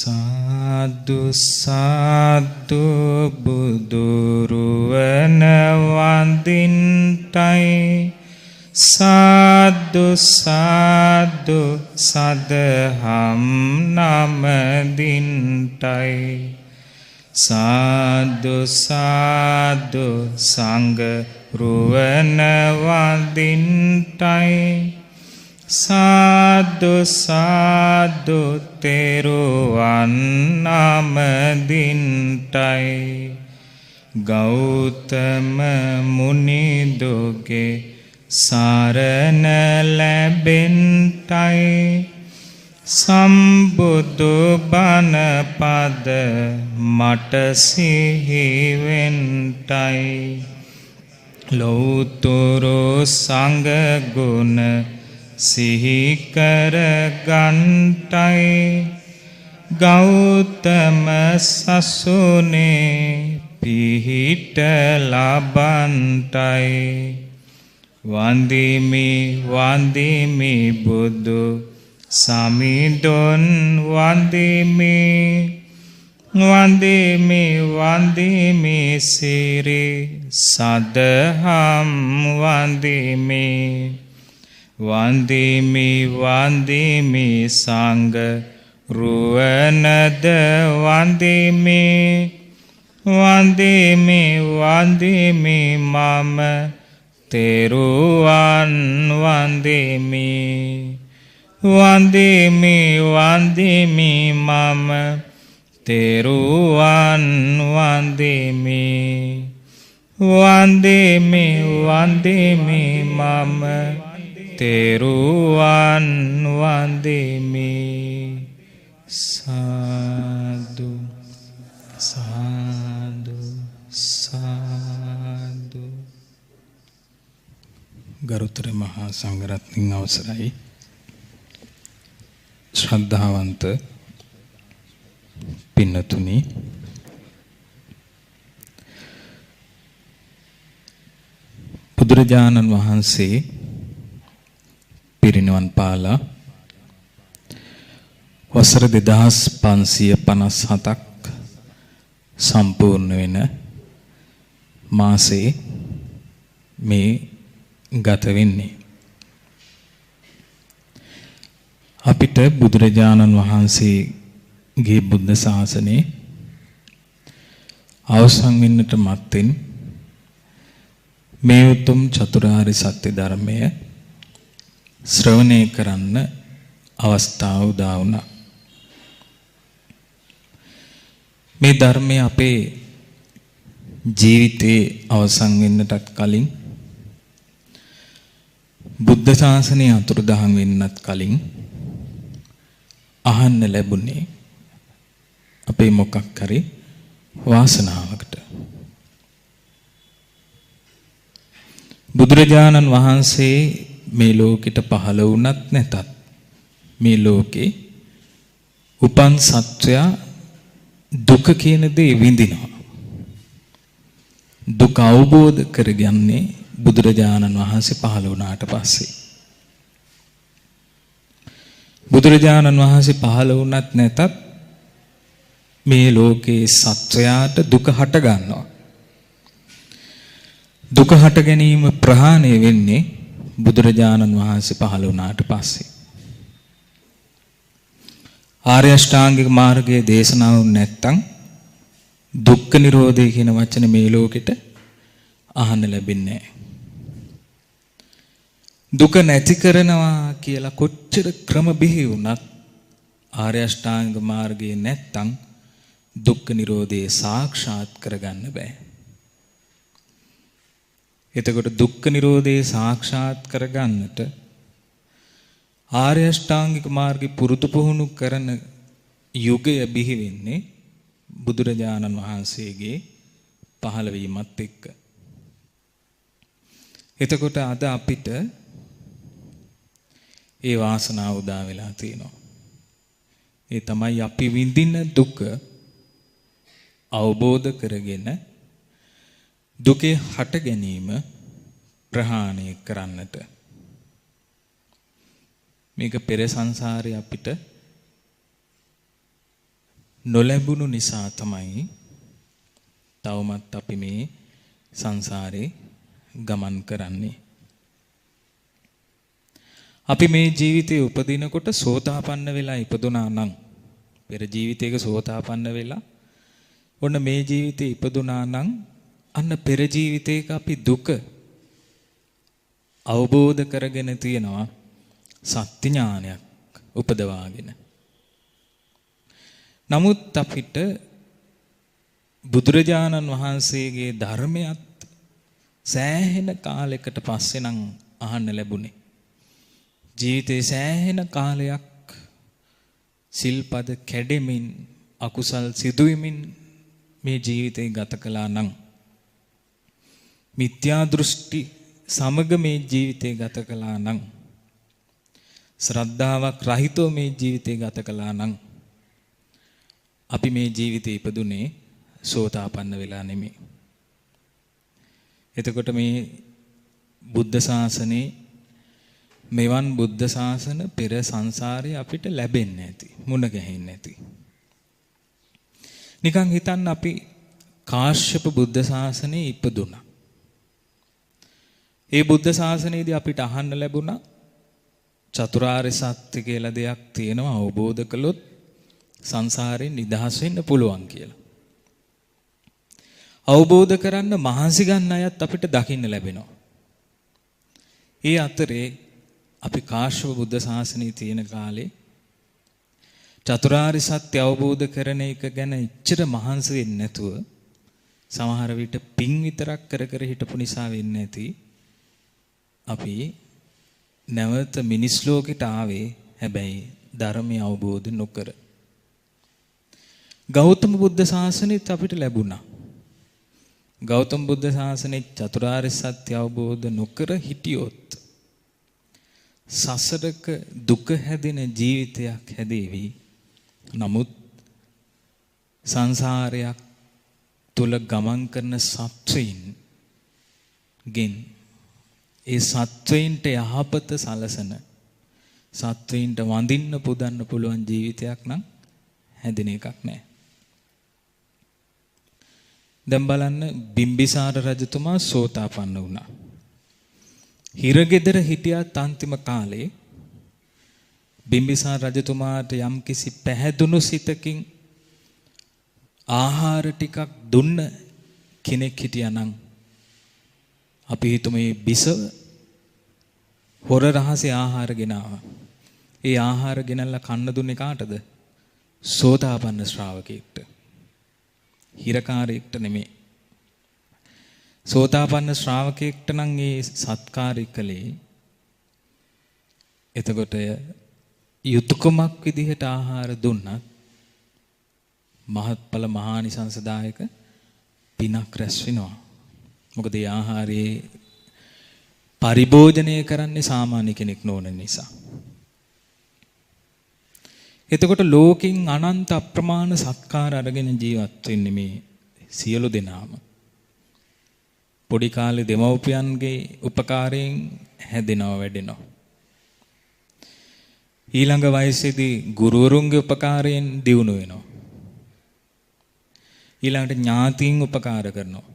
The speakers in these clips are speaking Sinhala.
සාදු සාදු බුදුරුවන වඳින්ටයි සාදු සාදු සදහම් නමදින්ටයි සාදු සාදු සංඝ රුවන වඳින්ටයි සාදු සාදු තෙරුවන් නමදින්ටයි ගෞතම මුනිදුගේ සරණ ලැබෙන්ටයි සම්බුදු බණ පද මට සිහිවෙන්ටයි ලෞතුරු සංඝ ගුණ සිහි කර ගන්ටයි ගෞතම සසුනේ පිහිට ලබන්ටයි වන්දිමි වන්දිමි බුදු සමිඳුන් වන්දිමි වන්දිමි වන්දිමි සිරි සදහම් වන්දිමි වන්දිමි වන්දිමි සංඝ රුවනද වන්දිමි වන්දිමි වන්දිමි මම තෙරුවන් වන්දිමි වන්දිමි වන්දිමි මම තෙරුවන් වන්දිමි වන්දිමි වන්දිමි මම තෙරුවන් වන්දිමි සාදු සාදු සාදු ගරුතර මහා සංඝරත්නයන් අවසරයි ශ්‍රද්ධාවන්ත පින්නතුනි බුදුරජාණන් වහන්සේ පිරිනිවන් පාලා වසර 2557ක් සම්පූර්ණ වෙන මාසේ මේ ගත වෙන්නේ අපිට බුදුරජාණන් වහන්සේගේ බුද්ධ ශාසනය අවසන් වෙන්නට මත්තෙන් මේ උතුම් චතුරාර්ය සත්‍ය ධර්මය ශ්‍රවණය කරන්න අවස්ථාව උදා වුණා. මේ ධර්මය අපේ ජීවිතේ අවසන් වෙන්නටත් කලින් බුද්ධ ශාසනය අතුරුදහන් වෙන්නත් කලින් අහන්න ලැබුණේ අපේ මොකක් හරි වාසනාවකට. බුදුරජාණන් වහන්සේ මේ ලෝකෙට පහළ වුණත් නැතත් මේ ලෝකේ උපන් සත්වයා දුක කියන දේ විඳිනවා. දුක අවබෝධ කරගන්නේ බුදුරජාණන් වහන්සේ පහළ වුණාට පස්සේ. බුදුරජාණන් වහන්සේ පහළ වුණත් නැතත් මේ ලෝකේ සත්වයාට දුක හට ගන්නවා. දුක හට ගැනීම ප්‍රහාණය වෙන්නේ බුදුරජාණන් වහන්සේ පහළ වුණාට පස්සේ. ආර්ය අෂ්ටාංගික මාර්ගයේ දේශනාව නැත්තම් දුක්ඛ නිරෝධය කියන වචනේ මේ ලෝකෙට අහන්න ලැබෙන්නේ නැහැ. දුක නැති කරනවා කියලා කොච්චර ක්‍රම බිහි වුණත් ආර්ය අෂ්ටාංගික මාර්ගයේ නැත්තම් දුක්ඛ නිරෝධය සාක්ෂාත් කරගන්න බෑ. එතකොට දුක්ඛ නිරෝධය සාක්ෂාත් කරගන්නට ආර්ය අෂ්ටාංගික මාර්ගය පුරුදු පුහුණු කරන යුගය බිහි වෙන්නේ බුදුරජාණන් වහන්සේගේ පහළ වීමත් එක්ක. එතකොට අද අපිට ඒ වාසනාව උදා වෙලා තියෙනවා. ඒ තමයි අපි විඳින දුක අවබෝධ කරගෙන දුකේ හට ගැනීම ප්‍රහාණය කරන්නට. මේක පෙර සංසාරේ අපිට නොලැබුණු නිසා තමයි තවමත් අපි මේ සංසාරේ ගමන් කරන්නේ. අපි මේ ජීවිතේ උපදිනකොට සෝතාපන්න වෙලා ඉපදුනා නම් පෙර ජීවිතයක සෝතාපන්න වෙලා ඔන්න මේ ජීවිතේ ඉපදුනා නම් අන්න පෙර ජීවිතයක අපි දුක අවබෝධ කරගෙන තියෙනවා සත්‍ය ඥානයක් උපදවාගෙන. නමුත් අපිට බුදුරජාණන් වහන්සේගේ ධර්මයත් සෑහෙන කාලයකට පස්සේ නම් අහන්න ලැබුණේ. ජීවිතේ සෑහෙන කාලයක් සිල්පද කැඩෙමින් අකුසල් සිදුවෙමින් මේ ජීවිතේ ගත කළා නම් මිත්‍යා දෘෂ්ටි සමග මේ ජීවිතේ ගත කළා නම් ශ්‍රද්ධාවක් රහිතව මේ ජීවිතේ ගත කළා නම් අපි මේ ජීවිතේ ඉපදුනේ සෝතාපන්න වෙලා නෙමෙයි. එතකොට මේ බුද්ධ ශාසනේ මෙවන් බුද්ධ ශාසන පෙර සංසාරේ අපිට ලැබෙන්නේ නැති, මුණ ගැහෙන්නේ නැති. නිකන් හිතන්න අපි කාශ්‍යප බුද්ධ ශාසනේ ඉපදුණා. ඒ බුද්ධ ශාසනයේදී අපිට අහන්න ලැබුණා චතුරාර්ය සත්‍ය කියලා දෙයක් තියෙනවා අවබෝධ කළොත් සංසාරයෙන් නිදහස් වෙන්න පුළුවන් කියලා. අවබෝධ කරන්න මහන්සි ගන්න අයත් අපිට දකින්න ලැබෙනවා. ඒ අතරේ අපි කාශ්‍යප බුද්ධ ශාසනයේ තියෙන කාලේ චතුරාර්ය සත්‍ය අවබෝධ කරන එක ගැන ඉච්ඡර මහන්සි වෙන්නේ නැතුව සමහර විට පින් විතරක් කර කර හිටපු නිසා වෙන්නේ නැති අපි නැවත මිනිස් ලෝකෙට ආවේ හැබැයි ධර්මය අවබෝධ නොකර. ගෞතම බුද්ධ ශාසනයත් අපිට ලැබුණා. ගෞතම බුද්ධ ශාසනයේ චතුරාර්ය සත්‍ය අවබෝධ නොකර හිටියොත් සසරක දුක හැදෙන ජීවිතයක් හැදේවි. නමුත් සංසාරයක් තුල ගමන් කරන සත්වයින් ගෙන් ඒ සත්වයින්ට යහපත සලසන සත්වයින්ට වඳින්න පුදන්න පුළුවන් ජීවිතයක් නම් හැදෙන එකක් නෑ. දැන් බලන්න බිම්බිසාර රජතුමා සෝතාපන්න වුණා. හිරගෙදර හිටියත් අන්තිම කාලේ බිම්බිසාර රජතුමාට යම්කිසි පැහැදුණු සිතකින් ආහාර ටිකක් දුන්න කෙනෙක් හිටියානම් අපි හිතමු මේ බිසව හොර රහසේ ආහාර ගෙනාවා. ඒ ආහාර ගෙනල්ලා කන්න දුන්නේ කාටද? සෝතාපන්න ශ්‍රාවකෙක්ට. හිරකාරයෙක්ට නෙමෙයි. සෝතාපන්න ශ්‍රාවකයෙක්ට නම් ඒ සත්කාරය කළේ එතකොට යුතුයකමක් විදිහට ආහාර දුන්නත් මහත්ඵල මහානිසංසදායක පිනක් රැස් වෙනවා. මොකද ඒ ආහාරයේ පරිභෝජනය කරන්නේ සාමාන්‍ය කෙනෙක් නොවන නිසා. එතකොට ලෝකෙන් අනන්ත අප්‍රමාණ සත්කාර අරගෙන ජීවත් වෙන්නේ මේ සියලු දෙනාම. පොඩි කාලේ දෙමව්පියන්ගේ උපකාරයෙන් හැදෙනවා වැඩෙනවා. ඊළඟ වයසේදී ගුරුවරුන්ගේ උපකාරයෙන් දියුණු වෙනවා. ඊළඟට ඥාතීන් උපකාර කරනවා.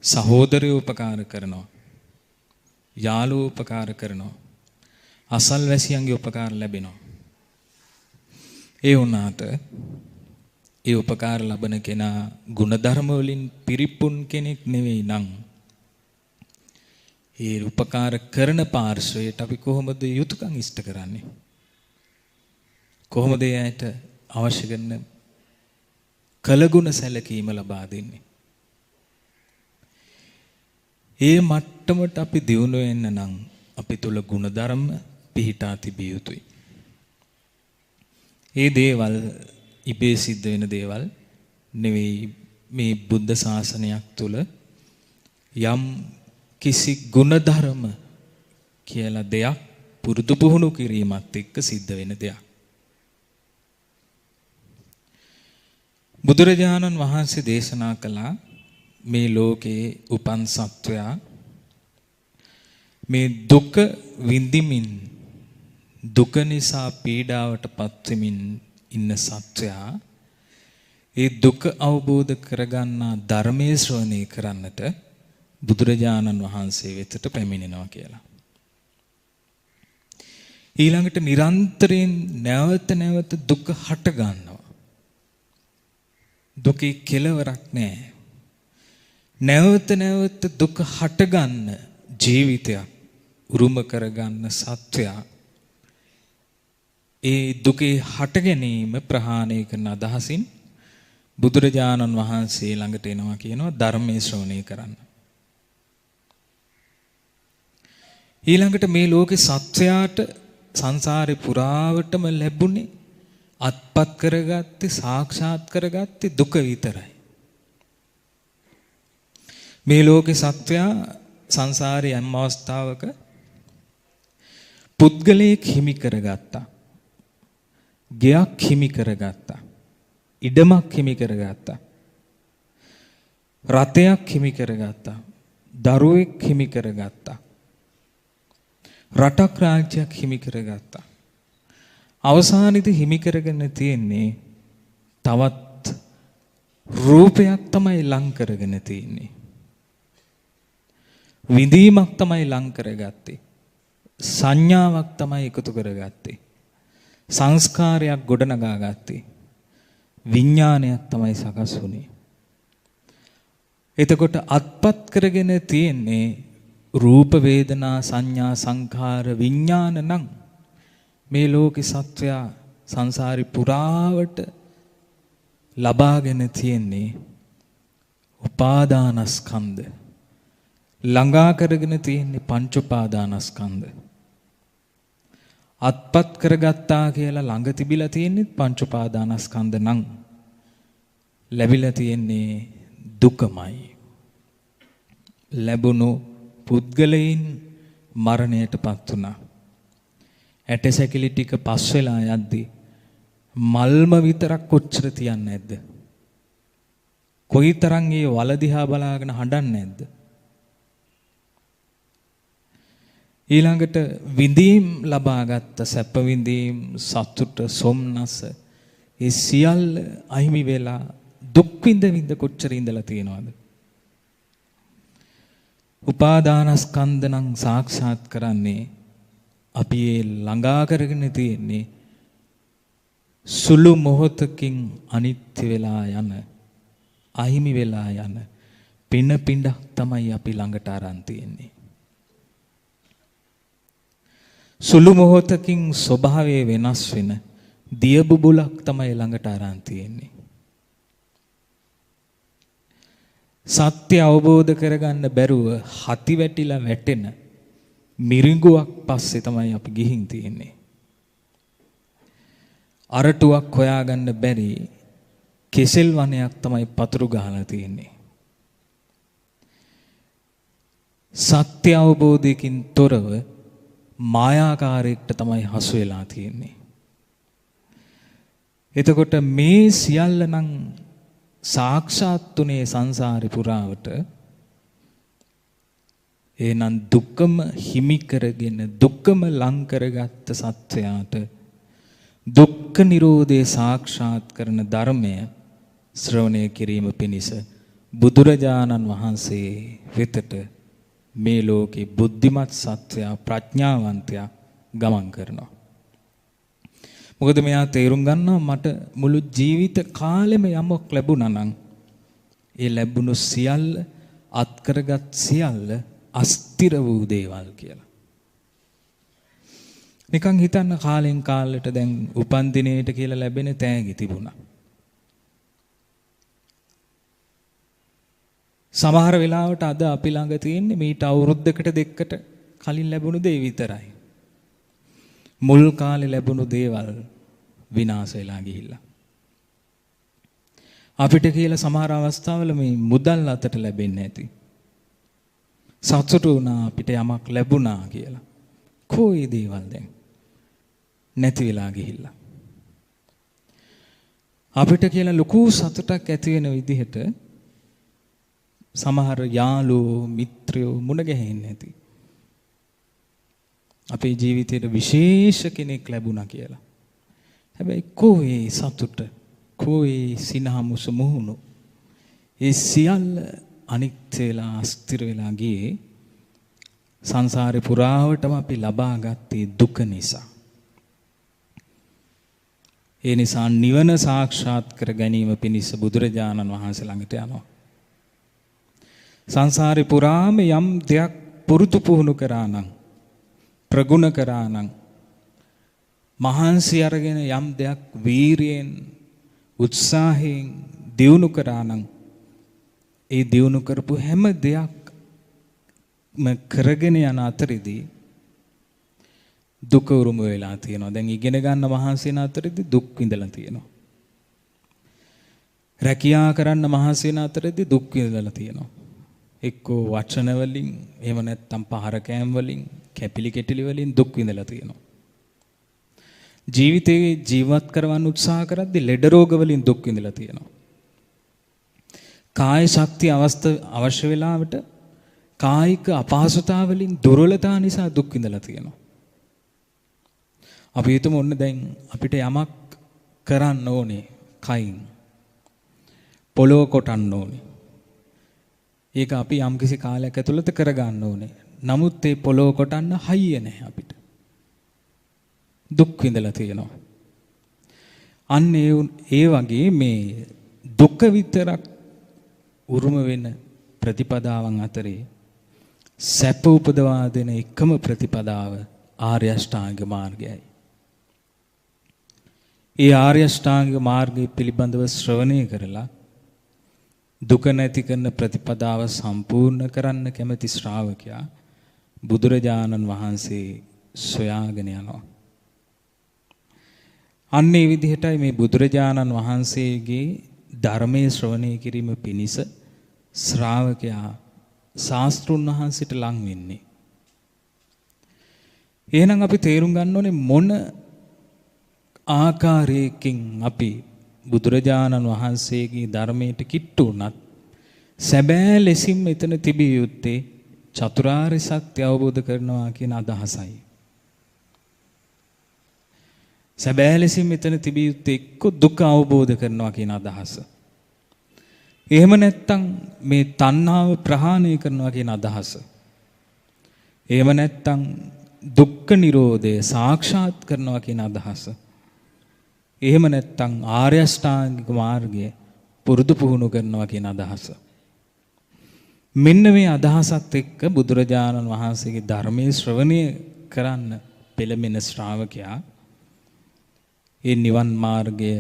සහෝදරයෝ උපකාර කරනවා. යාළුවෝ උපකාර කරනවා. අසල්වැසියන්ගේ උපකාර ලැබෙනවා. ඒ වුණාට ඒ උපකාර ලබන කෙනා ගුණධර්ම වලින් පිරිපුන් කෙනෙක් නෙවෙයි නම් ඒ උපකාර කරන පාර්ශ්වයට අපි කොහොමද යුතුයකම් ඉෂ්ට කරන්නේ? කොහොමද එයාට අවශ්‍ය කරන කලගුණ සැලකීම ලබා දෙන්නේ? ඒ මට්ටමට අපි දියුණු වෙන්න නම් අපි තුල ගුණධර්ම පිහිටා තිබිය යුතුයි. ඒ දේවල් ඉබේ සිද්ධ වෙන දේවල් නෙවෙයි. මේ බුද්ධ ශාසනයක් තුල යම් කිසි ගුණධර්ම කියලා දෙයක් පුරුදු පුහුණු කිරීමත් එක්ක සිද්ධ වෙන දෙයක්. බුදුරජාණන් වහන්සේ දේශනා කළා මේ ලෝකේ උපන් සත්වයා මේ දුක විඳිමින් දුක නිසා පීඩාවට පත් වෙමින් ඉන්න සත්වයා ඒ දුක අවබෝධ කරගන්නා ධර්මයේ ශ්‍රවණය කරන්නට බුදුරජාණන් වහන්සේ වෙතට පැමිණෙනවා කියලා. ඊළඟට නිරන්තරයෙන් නැවත නැවත දුක හට ගන්නවා. දුකේ කෙලවරක් නැහැ. නැවත නැවත දුක හට ගන්න ජීවිතයක් උරුම කරගන්න සත්වයා ඒ දුකේ හට ගැනීම ප්‍රහාණය කරන අදහසින් බුදුරජාණන් වහන්සේ ළඟට එනවා කියනවා ධර්මයේ ශ්‍රවණය කරන්න. ඊළඟට මේ ලෝකේ සත්වයාට සංසාරේ පුරාවටම ලැබුණේ අත්පත් කරගත්තේ සාක්ෂාත් කරගත්තේ දුක විතරයි. මේ ලෝකේ සත්වයා සංසාරේ යම් අවස්ථාවක පුද්ගලයෙක් හිමි කරගත්තා. ගෙයක් හිමි කරගත්තා. ඉඩමක් හිමි කරගත්තා. රතයක් හිමි කරගත්තා. දරුවෙක් හිමි කරගත්තා. රටක් රාජ්‍යයක් හිමි කරගත්තා. අවසානයේදී හිමි කරගෙන තියෙන්නේ තවත් රූපයක් තමයි ලං කරගෙන තියෙන්නේ. විඳීමක් තමයි ලං කරගත්තේ. සංඥාවක් තමයි එකතු කරගත්තේ. සංස්කාරයක් ගොඩනගා ගත්තේ. විඥානයක් තමයි සකස් වුනේ. එතකොට අත්පත් කරගෙන තියෙන්නේ රූප වේදනා සංඥා සංඛාර විඥාන නම් මේ ලෝකේ සත්වයා සංසාරි පුරාවට ලබාගෙන තියෙන්නේ උපාදානස්කන්ධ. ළඟා කරගෙන තියෙන්නේ පංච උපාදානස්කන්ධ. අත්පත් කරගත්තා කියලා ළඟ තිබිලා තියෙන්නේ පංච උපාදානස්කන්ධ නම් ලැබිලා තියෙන්නේ දුකමයි. ලැබුණු පුද්ගලයන් මරණයටපත් වුණා. ඇටසැකිලි ටික පස් වෙලා යද්දී මල්ම විතරක් කොච්චර තියන්නේ නැද්ද? කොයිතරම් ඒ වල දිහා බලාගෙන හඬන්නේ නැද්ද? ඊළඟට විඳීම් ලබාගත් සැප විඳීම් සතුට සොම්නස ඒ සියල්ල අහිමි වෙලා දුක් විඳ කොච්චර ඉඳලා තියෙනවද? උපාදානස්කන්ධ නම් සාක්ෂාත් කරන්නේ අපි ඒ ළඟා කරගෙන තියෙන්නේ සුළු මොහොතකින් අනිත්‍ය වෙලා යන අහිමි වෙලා යන පින පිඬක් තමයි අපි ළඟට අරන් තියෙන්නේ. සුළු මොහොතකින් ස්වභාවය වෙනස් වෙන දිය බුබුලක් තමයි ළඟට අරන් තියෙන්නේ. සත්‍ය අවබෝධ කරගන්න බැරුව හති වැටිලා වැටෙන මිරිඟුවක් පස්සේ තමයි අපි ගිහින් තියෙන්නේ. අරටුවක් හොයාගන්න බැරි කෙසෙල් වනයක් තමයි පතුරු ගහලා තියෙන්නේ. සත්‍ය අවබෝධයකින් තොරව මායාකාරයකට තමයි හසු වෙලා තියෙන්නේ. එතකොට මේ සියල්ල නම් සාක්ෂාත් උනේ සංසාරේ පුරාවට එනන් දුකම හිමි කරගෙන දුකම ලං කරගත්ත සත්වයාට දුක්ඛ නිරෝධේ සාක්ෂාත් කරන ධර්මය ශ්‍රවණය කිරීම පිණිස බුදුරජාණන් වහන්සේ වෙතට මේ ලෝකේ බුද්ධිමත් සත්වයා ප්‍රඥාවන්තයා ගමන් කරනවා. මොකද මෙයා තේරුම් ගන්නවා මට මුළු ජීවිත කාලෙම යමක් ලැබුණා නම් ඒ ලැබුණු සියල්ල අත්කරගත් සියල්ල අස්තිර වූ දේවල් කියලා. නිකන් හිතන්න කාලෙන් කාලෙට දැන් උපන් දිනේට කියලා ලැබෙන තෑගි තිබුණා. සමහර වෙලාවට අද අපි ළඟ තියෙන්නේ මීට අවුරුද්දකට දෙකකට කලින් ලැබුණු දේ විතරයි. මුල් කාලේ ලැබුණු දේවල් විනාශ වෙලා ගිහිල්ලා. අපිට කියලා සමහර අවස්ථාවල මේ මුදල් අතට ලැබෙන්නේ නැති. සතුටු වුණා අපිට යමක් ලැබුණා කියලා. කොයි දේවල් දැන් නැති වෙලා ගිහිල්ලා. අපිට කියලා ලොකු සතුටක් ඇති වෙන විදිහට සමහර යාළුවෝ මිත්‍රයෝ මුණ ගැහෙන්නේ නැති. අපේ ජීවිතේට විශේෂ කෙනෙක් ලැබුණා කියලා. හැබැයි කෝ ඒ සතුට, කෝ ඒ සිනහමුස මුහුණු, ඒ සියල්ල අනිත්‍ය වෙලා අස්තිර වෙලා ගියේ සංසාරේ පුරාවටම අපි ලබා ගත්තේ දුක නිසා. ඒ නිසා නිවන සාක්ෂාත් කර ගැනීම පිණිස බුදුරජාණන් වහන්සේ ළඟට යනවා. සංසාරේ පුරාම යම් දෙයක් පුරුදු පුහුණු කරා නම්, ප්‍රගුණ කරා නම්, මහන්සි අරගෙන යම් දෙයක් වීරියෙන් උත්සාහයෙන් දියුණු කරා නම්, ඒ දියුණු කරපු හැම දෙයක්ම කරගෙන යන අතරේදී දුක උරුම වෙලා තියෙනවා. දැන් ඉගෙන ගන්න මහන්සි වෙන අතරේදී දුක් විඳලා තියෙනවා. රැකියා කරන්න මහන්සි වෙන අතරේදී දුක් විඳලා තියෙනවා. එක්කෝ වචන වලින්, එහෙම නැත්නම් පහර කෑම් වලින්, කැපිලි කෙටිලි වලින් දුක් විඳලා තියෙනවා. ජීවිතේ ජීවත් කරවන්න උත්සාහ කරද්දී ලෙඩ රෝග වලින් දුක් විඳලා තියෙනවා. කාය ශක්තිය අවශ්‍ය වෙලාවට කායික අපහසුතාව වලින්, දුර්වලතා නිසා දුක් විඳලා තියෙනවා. අපි හිතමු ඔන්න දැන් අපිට යමක් කරන්න ඕනේ කයින්. පොළොව කොටන්න ඕනේ. ඒක අපි යම්කිසි කාලයක් ඇතුළත කරගන්න ඕනේ. නමුත් ඒ පොළොව කොටන්න හයිය නැහැ අපිට. දුක් විඳලා තියෙනවා. අන්න ඒ වගේ මේ දුක විතරක් උරුම වෙන ප්‍රතිපදාවන් අතරේ සැප උපදවා දෙන එකම ප්‍රතිපදාව ආර්ය අෂ්ටාංග මාර්ගයයි. ඒ ආර්ය අෂ්ටාංග මාර්ගය පිළිබඳව ශ්‍රවණය කරලා දුක නැති කරන ප්‍රතිපදාව සම්පූර්ණ කරන්න කැමති ශ්‍රාවකයා බුදුරජාණන් වහන්සේ සොයාගෙන යනවා. අන්න ඒ විදිහටයි මේ බුදුරජාණන් වහන්සේගේ ධර්මයේ ශ්‍රවණය කිරීම පිණිස ශ්‍රාවකයා ශාස්ත්‍රුන් වහන්සේට ලං වෙන්නේ. එහෙනම් අපි තේරුම් ගන්න ඕනේ මොන ආකාරයකින් අපි බුදුරජාණන් වහන්සේගේ ධර්මයට කිට්ටු වුණත් සැබෑ ලෙසින් මෙතන තිබිය යුත්තේ චතුරාර්ය සත්‍ය අවබෝධ කරනවා කියන අදහසයි. සැබෑ ලෙසින් මෙතන තිබිය යුත්තේ එක්ක දුක අවබෝධ කරනවා කියන අදහස. එහෙම නැත්නම් මේ තණ්හාව ප්‍රහාණය කරනවා කියන අදහස. එහෙම නැත්නම් දුක්ඛ නිරෝධය සාක්ෂාත් කරනවා කියන අදහස. එහෙම නැත්නම් ආර්ය අෂ්ටාංගික මාර්ගය පුරුදු පුහුණු කරනවා කියන අදහස. මෙන්න මේ අදහසත් එක්ක බුදුරජාණන් වහන්සේගේ ධර්මයේ ශ්‍රවණය කරන්න පෙළඹෙන ශ්‍රාවකයා ඒ නිවන් මාර්ගය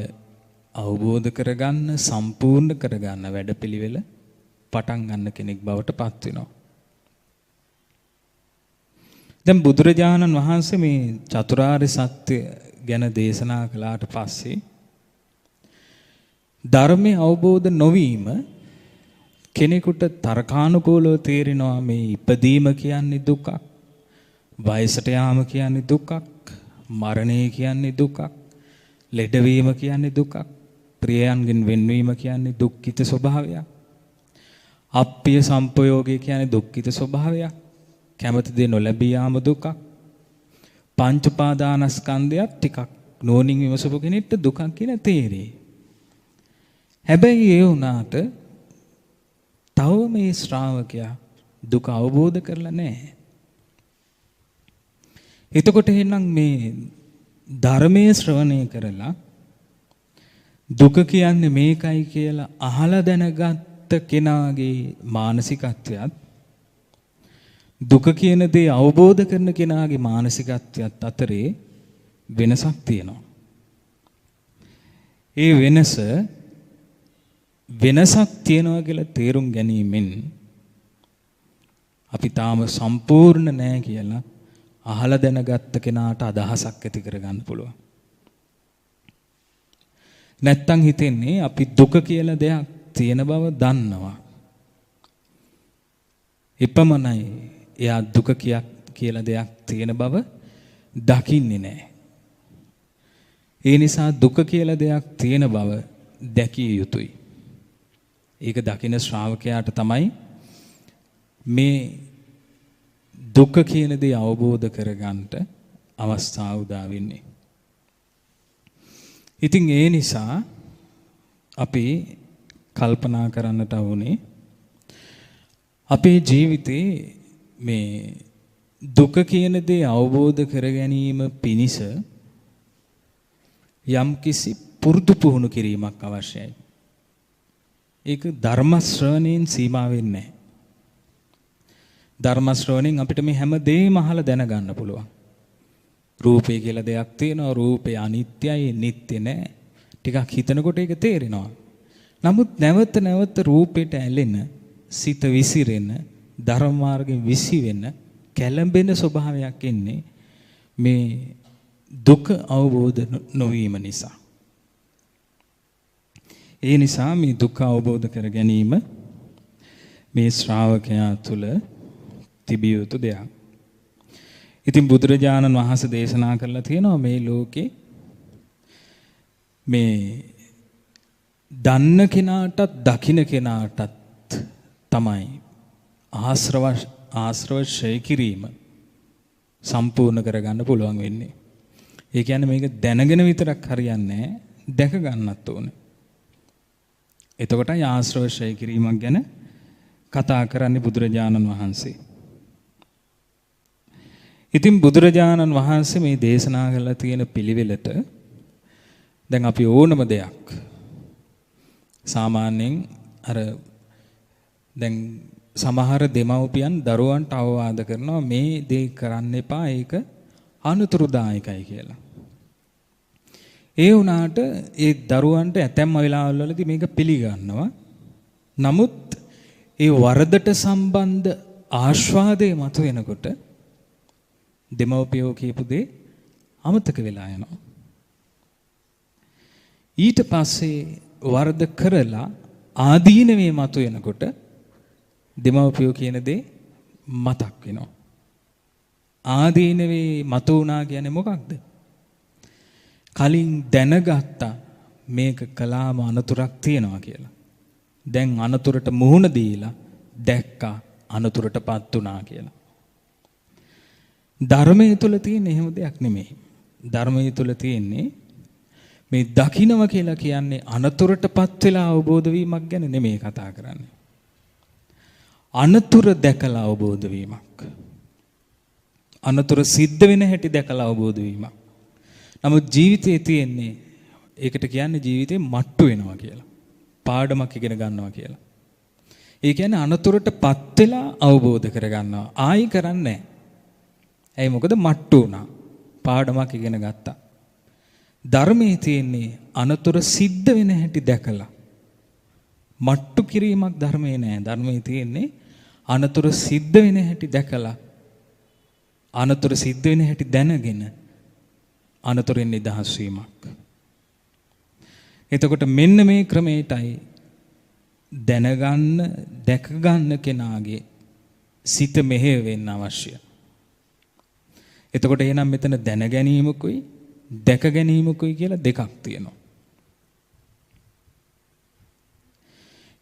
අවබෝධ කරගන්න, සම්පූර්ණ කරගන්න වැඩපිළිවෙල පටන් ගන්න කෙනෙක් බවට පත් වෙනවා. දැන් බුදුරජාණන් වහන්සේ මේ චතුරාර්ය සත්‍ය ගැන දේශනා කළාට පස්සේ ධර්මයේ අවබෝධ නොවීම කෙනෙකුට තර්කානුකූලව තේරෙනවා. මේ ඉපදීම කියන්නේ දුකක්, වයසට යාම කියන්නේ දුකක්, මරණය කියන්නේ දුකක්, ලෙඩවීම කියන්නේ දුකක්, ප්‍රියයන්ගෙන් වෙන්වීම කියන්නේ දුක්ඛිත ස්වභාවයක්, අප්පිය සම්පයෝගය කියන්නේ දුක්ඛිත ස්වභාවයක්, කැමති දේ නොලැබී යාම දුකක්, පංච උපාදානස්කන්ධයත් ටිකක් නෝනින් විමසපු කෙනෙක්ට දුකක් කියන තේරෙයි. හැබැයි ඒ වුණාට තව මේ ශ්‍රාවකයා දුක අවබෝධ කරලා නැහැ. එතකොට එහෙනම් මේ ධර්මයේ ශ්‍රවණය කරලා දුක කියන්නේ මේකයි කියලා අහලා දැනගත්ත කෙනාගේ මානසිකත්වයත් දුක කියන දේ අවබෝධ කරන කෙනාගේ මානසිකත්වයත් අතරේ වෙනසක් තියෙනවා. ඒ වෙනසක් තියෙනවා කියලා තේරුම් ගැනීමෙන් අපි තාම සම්පූර්ණ නැහැ කියලා අහලා දැනගත්ත කෙනාට අදහසක් ඇති කරගන්න පුළුවන්. නැත්තම් හිතෙන්නේ අපි දුක කියලා දෙයක් තියෙන බව දන්නවා. එපමණයි එයා දුක කියලා දෙයක් තියෙන බව දකින්නේ නැහැ. ඒ නිසා දුක කියලා දෙයක් තියෙන බව දැකිය යුතුයි. ඒක දකින ශ්‍රාවකයාට තමයි මේ දුක කියන දේ අවබෝධ කරගන්නට අවස්ථාව උදා වෙන්නේ. ඉතින් ඒ නිසා අපි කල්පනා කරන්නට වුණේ අපේ ජීවිතේ මේ දුක කියන දේ අවබෝධ කර ගැනීම පිණිස යම්කිසි පුරුදු පුහුණු කිරීමක් අවශ්‍යයි. ඒක ධර්ම ශ්‍රවණයෙන් සීමා වෙන්නේ නැහැ. ධර්ම ශ්‍රවණයෙන් අපිට මේ හැම දෙයක්ම අහලා දැනගන්න පුළුවන්. රූපය කියලා දෙයක් තියෙනවා. රූපය අනිත්‍යයි, නිට්ටය නෑ. ටිකක් හිතනකොට ඒක තේරෙනවා. නමුත් නැවත නැවත රූපයට ඇලෙන, සිත විසිරෙන, ධර්ම මාර්ගෙන් විසිවෙන, කැළඹෙන ස්වභාවයක් එන්නේ මේ දුක අවබෝධ නොවීම නිසා. ඒ නිසා මේ දුක අවබෝධ කර ගැනීම මේ ශ්‍රාවකයා තුළ තිබිය යුතු දෙයක්. ඉතින් බුදුරජාණන් වහන්සේ දේශනා කරලා තියෙනවා මේ ලෝකේ මේ දන්න කෙනාටත් දකින්න කෙනාටත් තමයි ආශ්‍රව ඡය කිරීම සම්පූර්ණ කරගන්න පුළුවන් වෙන්නේ. ඒ කියන්නේ මේක දැනගෙන විතරක් හරියන්නේ නැහැ, දැක ගන්නත් ඕනේ. එතකොටයි ආශ්‍රව ඡය කිරීමක් ගැන කතා කරන්නේ බුදුරජාණන් වහන්සේ. ඉතින් බුදුරජාණන් වහන්සේ මේ දේශනා කරලා තියෙන පිළිවෙලට දැන් අපි ඕනම දෙයක් සාමාන්‍යයෙන් අර දැන් සමහර දෙමව්පියන් දරුවන්ට අවවාද කරනවා මේ දේ කරන්න එපා, ඒක අනුතුරුදායකයි කියලා. ඒ වුණාට ඒ දරුවන්ට ඇතැම් වෙලාවවලදී මේක පිළිගන්නවා. නමුත් ඒ වරදට සම්බන්ධ ආස්වාදයේ මතුවෙනකොට දෙමව්පියෝ කියපු දේ අමතක වෙලා යනවා. ඊට පස්සේ වරද කරලා ආදීනවේ මතුවෙනකොට දෙමව්පියෝ කියන දේ මතක් වෙනවා. ආදීනවේ මතු වුණා කියන්නේ මොකක්ද? කලින් දැනගත්තා මේක කලාම අනතුරක් තියනවා කියලා. දැන් අනතුරට මුහුණ දීලා දැක්කා අනතුරටපත් වුණා කියලා. ධර්මයේ තුල තියෙන එහෙම දෙයක් නෙමෙයි. ධර්මයේ තුල තියෙන්නේ මේ දකින්නවා කියලා කියන්නේ අනතුරටපත් වෙලා අවබෝධ වීමක් ගැන නෙමෙයි කතා කරන්නේ. අනතුර දැකලා අවබෝධ වීමක්. අනතුර සිද්ධ වෙන හැටි දැකලා අවබෝධ වීමක්. නමුත් ජීවිතයේ තියෙන්නේ ඒකට කියන්නේ ජීවිතේ මට්ටු වෙනවා කියලා. පාඩමක් ඉගෙන ගන්නවා කියලා. ඒ කියන්නේ අනතුරටපත් වෙලා අවබෝධ කරගන්නවා. ආයි කරන්නේ නැහැ. ඇයි මොකද මට්ටු වුණා. පාඩමක් ඉගෙන ගත්තා. ධර්මයේ තියෙන්නේ අනතුර සිද්ධ වෙන හැටි දැකලා. මට්ටු කිරීමක් ධර්මයේ නෑ. ධර්මයේ තියෙන්නේ අනතුර සිද්ධ වෙන හැටි දැකලා අනතුර සිද්ධ වෙන හැටි දැනගෙන අනතුරෙන් නිදහස් වීමක්. එතකොට මෙන්න මේ ක්‍රමයටයි දැනගන්න, දැක ගන්න කෙනාගේ සිත මෙහෙය වෙන්න අවශ්‍ය. එතකොට එහෙනම් මෙතන දැන ගැනීමකුයි දැක ගැනීමකුයි කියලා දෙකක් තියෙනවා.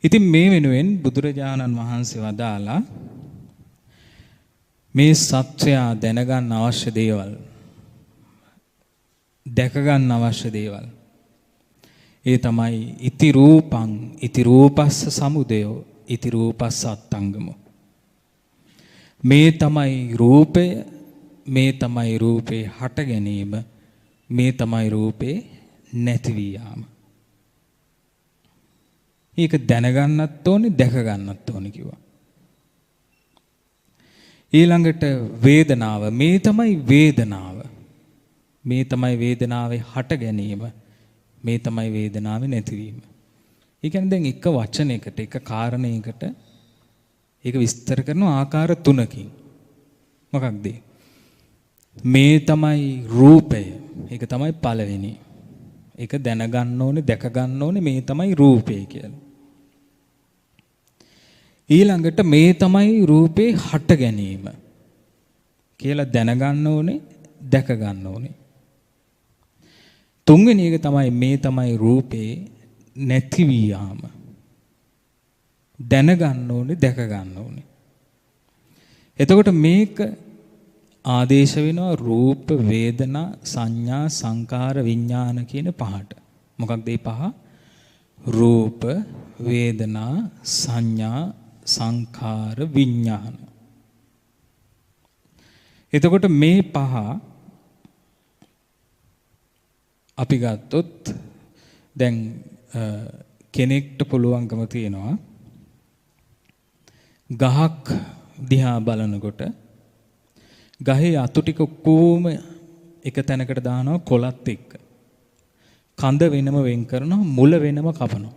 ඉතින් මේ වෙනුවෙන් බුදුරජාණන් වහන්සේ වදාලා මේ සත්‍යය දැනගන්න අවශ්‍ය දේවල්, දැක ගන්න අවශ්‍ය දේවල්, ඒ තමයි ඉති රූපං ඉති රූපස්ස සමුදයෝ ඉති රූපස්ස අත්ංගමෝ. මේ තමයි රූපය, මේ තමයි රූපේ හට ගැනීම, මේ තමයි රූපේ නැති වී යාම. ඒක දැනගන්නත් ඕනේ, දැක ගන්නත් ඕනේ කිව්වා. ඊළඟට වේදනාව, මේ තමයි වේදනාව. මේ තමයි වේදනාවේ හට ගැනීම, මේ තමයි වේදනාවේ නැතිවීම. ඒ කියන්නේ දැන් එක වචනයකට, එක කාරණයකට ඒක විස්තර කරන ආකාර තුනකින්. මොකක්ද? මේ තමයි රූපය. ඒක තමයි පළවෙනි. ඒක දැනගන්න ඕනේ, දැක ගන්න ඕනේ, මේ තමයි රූපය කියලා. ඊළඟට මේ තමයි රූපේ හට ගැනීම කියලා දැනගන්න ඕනේ, දැක ගන්න ඕනේ. තුන්වෙනි එක තමයි මේ තමයි රූපේ නැති වී යාම. දැනගන්න ඕනේ, දැක ගන්න ඕනේ. එතකොට මේක ආදේශ වෙනවා රූප, වේදනා, සංඥා, සංකාර, විඥාන කියන පහට. මොකක්ද මේ පහ? රූප, වේදනා, සංඥා, සංඛාර, විඥාන. එතකොට මේ පහ අපි ගත්තොත් දැන් කෙනෙක්ට පුළුවන්කම තියෙනවා ගහක් දිහා බලනකොට ගහේ අතු ටික කොහොම එක තැනකට දානවා කොළත් එක්ක. කඳ වෙනම වෙන් කරනවා, මුල වෙනම කපනවා.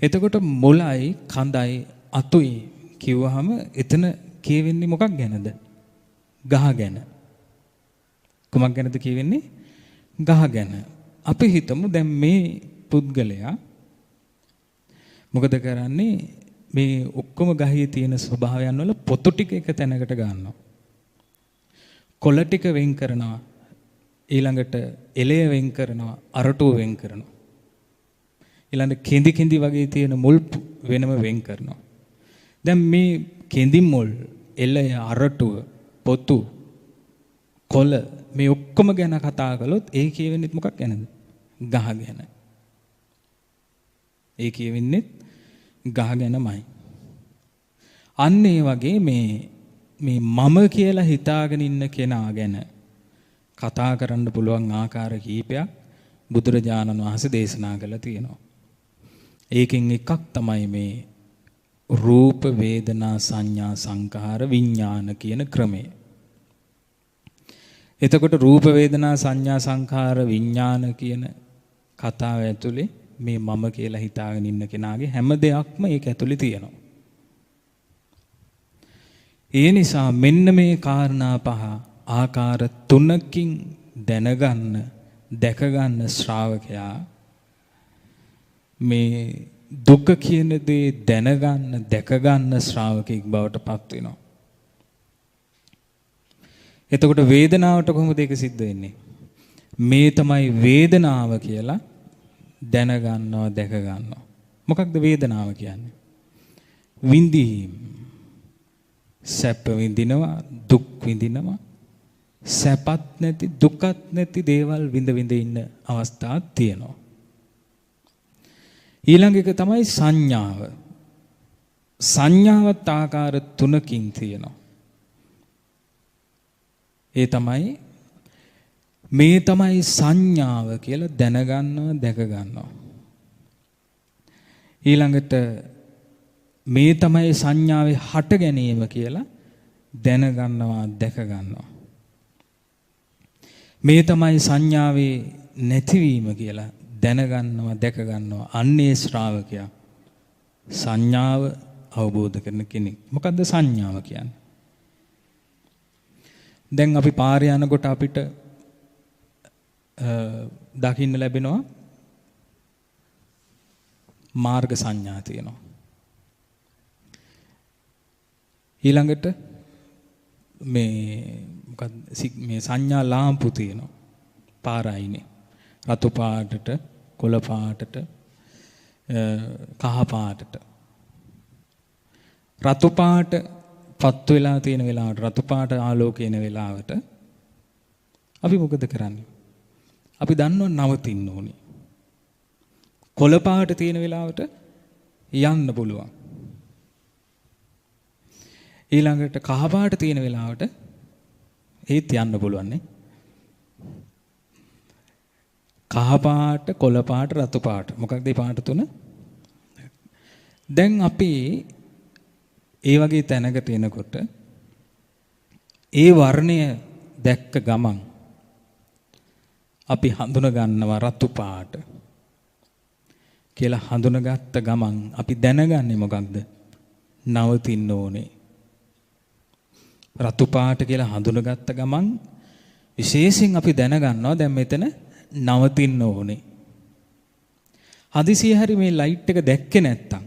එතකොට මුලයි කඳයි අතුයි කිව්වහම එතන කියවෙන්නේ මොකක් ගැනද? ගහ ගැන. කොමක් ගැනද කියවෙන්නේ? ගහ ගැන. අපි හිතමු දැන් මේ පුද්ගලයා මොකද කරන්නේ? මේ ඔක්කොම ගහේ තියෙන ස්වභාවයන් වල පොතු ටික එක තැනකට ගන්නවා. කොළ ටික වෙන් කරනවා. ඊළඟට එළය වෙන් කරනවා, අරටුව වෙන් කරනවා. ඊළඟට කෙඳි කෙඳි වගේ තියෙන මුල් වෙනම වෙන් කරනවා. දැන් මේ කෙඳි මුල්, එළය, අරටුව, පොතු, කොළ මේ ඔක්කොම ගැන කතා කළොත් ඒ කියවෙන්නේ මොකක් ගැනද? ගහ ගැන. ඒ කියවෙන්නේ ගහ ගැනමයි. අන්න ඒ වගේ මේ මම කියලා හිතාගෙන ඉන්න කෙනා ගැන කතා කරන්න පුළුවන් ආකාර කීපයක් බුදුරජාණන් වහන්සේ දේශනා කළා තියෙනවා. ඒකෙන් එකක් තමයි මේ රූප, වේදනා, සංඥා, සංඛාර, විඥාන කියන ක්‍රමය. එතකොට රූප, වේදනා, සංඥා, සංඛාර, විඥාන කියන කතාව ඇතුලේ මේ මම කියලා හිතාගෙන ඉන්න කෙනාගේ හැම දෙයක්ම ඒක ඇතුලේ තියෙනවා. ඒ නිසා මෙන්න මේ කාරණා පහ ආකාර තුනකින් දැනගන්න, දැකගන්න ශ්‍රාවකයා මේ දුක කියන දේ දැනගන්න, දැකගන්න ශ්‍රාවකෙක් බවට පත් වෙනවා. එතකොට වේදනාවට කොහොමද ඒක සිද්ධ වෙන්නේ? මේ තමයි වේදනාව කියලා දැනගන්නවා, දැකගන්නවා. මොකක්ද වේදනාව කියන්නේ? විඳීම්. සැප විඳිනවා, දුක් විඳිනවා. සැපත් නැති, දුකත් නැති දේවල් විඳ විඳ ඉන්න අවස්ථාවක් තියෙනවා. ඊළඟ එක තමයි සංඥාව. සංඥාවත් ආකාර තුනකින් තියෙනවා. ඒ තමයි මේ තමයි සංඥාව කියලා දැනගන්නවා, දැකගන්නවා. ඊළඟට මේ තමයි සංඥාවේ හට ගැනීම කියලා දැනගන්නවා, දැකගන්නවා. මේ තමයි සංඥාවේ නැතිවීම කියලා දැනගන්නවා, දැකගන්නවා. අන්නේ ශ්‍රාවකයා සංඥාව අවබෝධ කරන කෙනෙක්. මොකද්ද සංඥාව කියන්නේ? දැන් අපි පාරේ යනකොට අපිට දකින්න ලැබෙනවා මාර්ග සංඥා තියෙනවා. ඊළඟට මේ සංඥා ලාම්පු තියෙනවා. පාරයිනේ. රතු පාටට, කොළ පාටට, කහ පාටට. රතු පාට පත්තු වෙලා තියෙන වෙලාවට, රතු පාට ආලෝකය එන වෙලාවට අපි මොකද කරන්නේ? අපි දන්නව නවතින්න ඕනේ. කොළ පාට තියෙන වෙලාවට යන්න පුළුවන්. ඊළඟට කහ පාට තියෙන වෙලාවට ඒත් යන්න පුළුවන් නේ. කහ පාට, කොළ පාට, රතු පාට. මොකක්ද මේ පාට තුන? දැන් අපි ඒ වගේ තැනකට එනකොට ඒ වර්ණය දැක්ක ගමන් අපි හඳුන ගන්නවා රතු පාට කියලා. හඳුනගත්ත ගමන් අපි දැනගන්නේ මොකක්ද? නවතින්න ඕනේ. රතු පාට කියලා හඳුනගත්ත ගමන් විශේෂයෙන් අපි දැනගන්නවා දැන් මෙතන නවතින්න ඕනේ. හදිසියෙ හරි මේ ලයිට් එක දැක්කේ නැත්තම්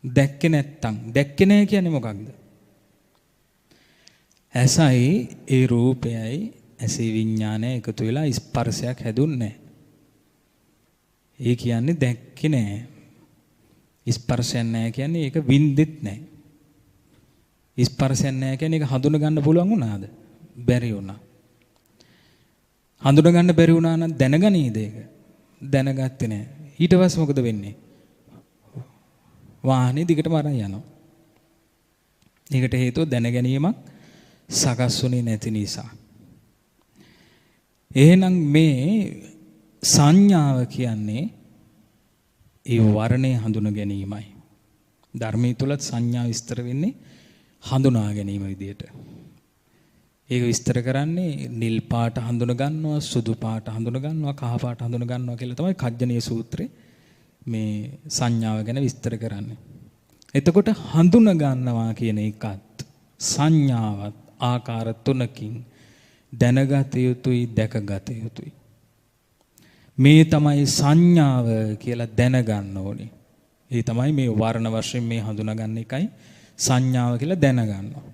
දැක්කේ නැහැ කියන්නේ මොකක්ද? ඇසයි ඒ රූපයයි ඇසේ විඥානය එකතු වෙලා ස්පර්ශයක් හැදුන්නේ නැහැ. ඒ කියන්නේ දැක්කේ නැහැ. ස්පර්ශයක් නැහැ කියන්නේ ඒක වින්දෙත් නැහැ. ස්පර්ශයක් නැහැ කියන්නේ ඒක හඳුන ගන්න පුළුවන් වුණාද? බැරි වුණා. හඳුන ගන්න බැරි වුණා නම් දැනගනීද ඒක? දැනගත්තේ නැහැ. ඊට පස්සේ මොකද වෙන්නේ? වාහනේ දිගටම අරන් යනවා. ඒකට හේතුව දැනගැනීමක් සකස් වුණේ නැති නිසා. එහෙනම් මේ සංඥාව කියන්නේ ඒ වර්ණය හඳුන ගැනීමයි. ධර්මයේ තුලත් සංඥා විස්තර වෙන්නේ හඳුනා ගැනීම විදියට. ඒක විස්තර කරන්නේ නිල් පාට හඳුන ගන්නවා, සුදු පාට හඳුන ගන්නවා, කහ පාට හඳුන ගන්නවා කියලා තමයි කජ්ජනීය සූත්‍රේ මේ සංඥාව ගැන විස්තර කරන්නේ. එතකොට හඳුන ගන්නවා කියන එකත් සංඥාවත් ආකාර තුනකින් දැනගත යුතුයි, දැකගත යුතුයි. මේ තමයි සංඥාව කියලා දැනගන්න ඕනේ. ඒ තමයි මේ වර්ණ වශයෙන් මේ හඳුනා ගන්න එකයි සංඥාව කියලා දැනගන්නවා.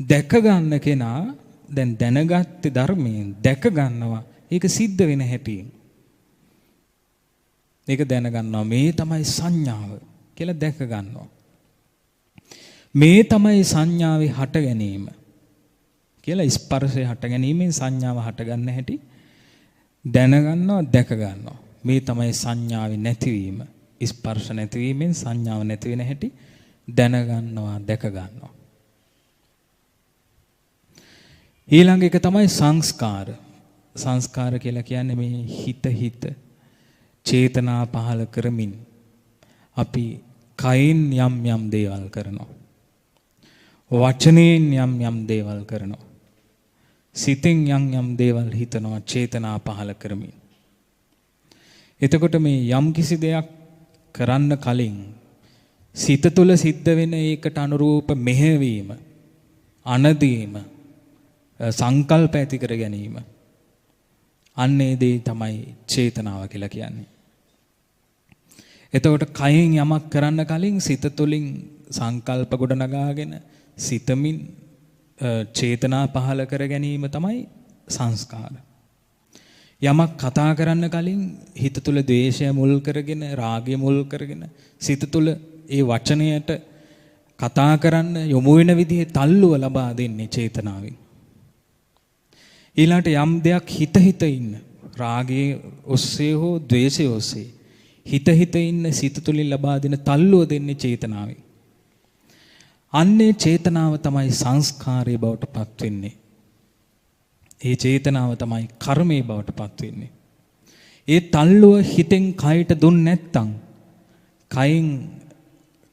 දැක ගන්න කෙනා දැන් දැනගත්තේ ධර්මයෙන් දැක ගන්නවා. ඒක සිද්ධ වෙන හැටි. ඒක දැනගන්නවා. මේ තමයි සංඥාව කියලා දැක ගන්නවා. මේ තමයි සංඥාවේ හට ගැනීම කියලා ස්පර්ශය හට ගැනීමෙන් සංඥාව හට ගන්න හැටි දැනගන්නවා, දැක ගන්නවා. මේ තමයි සංඥාවේ නැතිවීම. ස්පර්ශ නැතිවීමෙන් සංඥාව නැති වෙන හැටි දැනගන්නවා, දැක ගන්නවා. ඊළඟ එක තමයි සංස්කාර. සංස්කාර කියලා කියන්නේ මේ හිත චේතනා පහල කරමින් අපි කයින් යම් යම් දේවල් කරනවා. වචනයෙන් යම් දේවල් කරනවා. සිතෙන් යම් දේවල් හිතනවා චේතනා පහල කරමින්. එතකොට මේ යම් කිසි දෙයක් කරන්න කලින් සිත තුළ සිද්ධ වෙන ඒකට අනුරූප මෙහෙවීම, අනදීම, සංකල්ප ඇති කර ගැනීම, අන්නේ දේ තමයි චේතනාව කියලා කියන්නේ. එතකොට කයෙන් යමක් කරන්න කලින් සිත තුළින් සංකල්ප ගොඩනගාගෙන සිතමින් චේතනා පහල කර ගැනීම තමයි සංස්කාර. යමක් කතා කරන්න කලින් හිත තුළ ද්වේෂය මුල් කරගෙන, රාගය මුල් කරගෙන සිත තුළ ඒ වචනයට කතා කරන්න යොමු වෙන විදිහේ තල්ලුව ලබා දෙන්නේ චේතනාවෙන්. ඊළාට යම් දෙයක් හිත ඉන්න රාගයේ ඔස්සේ හෝ ද්වේෂයේ ඔස්සේ හිත ඉන්න සිත තුළින් ලබා දෙන තල්ලුව දෙන්නේ චේතනාවෙන්. අන්නේ චේතනාව තමයි සංස්කාරයේ බවට පත් වෙන්නේ. ඒ චේතනාව තමයි කර්මයේ බවට පත් වෙන්නේ. ඒ තල්ලුව හිතෙන් කයට දුන්න නැත්තම් කයින්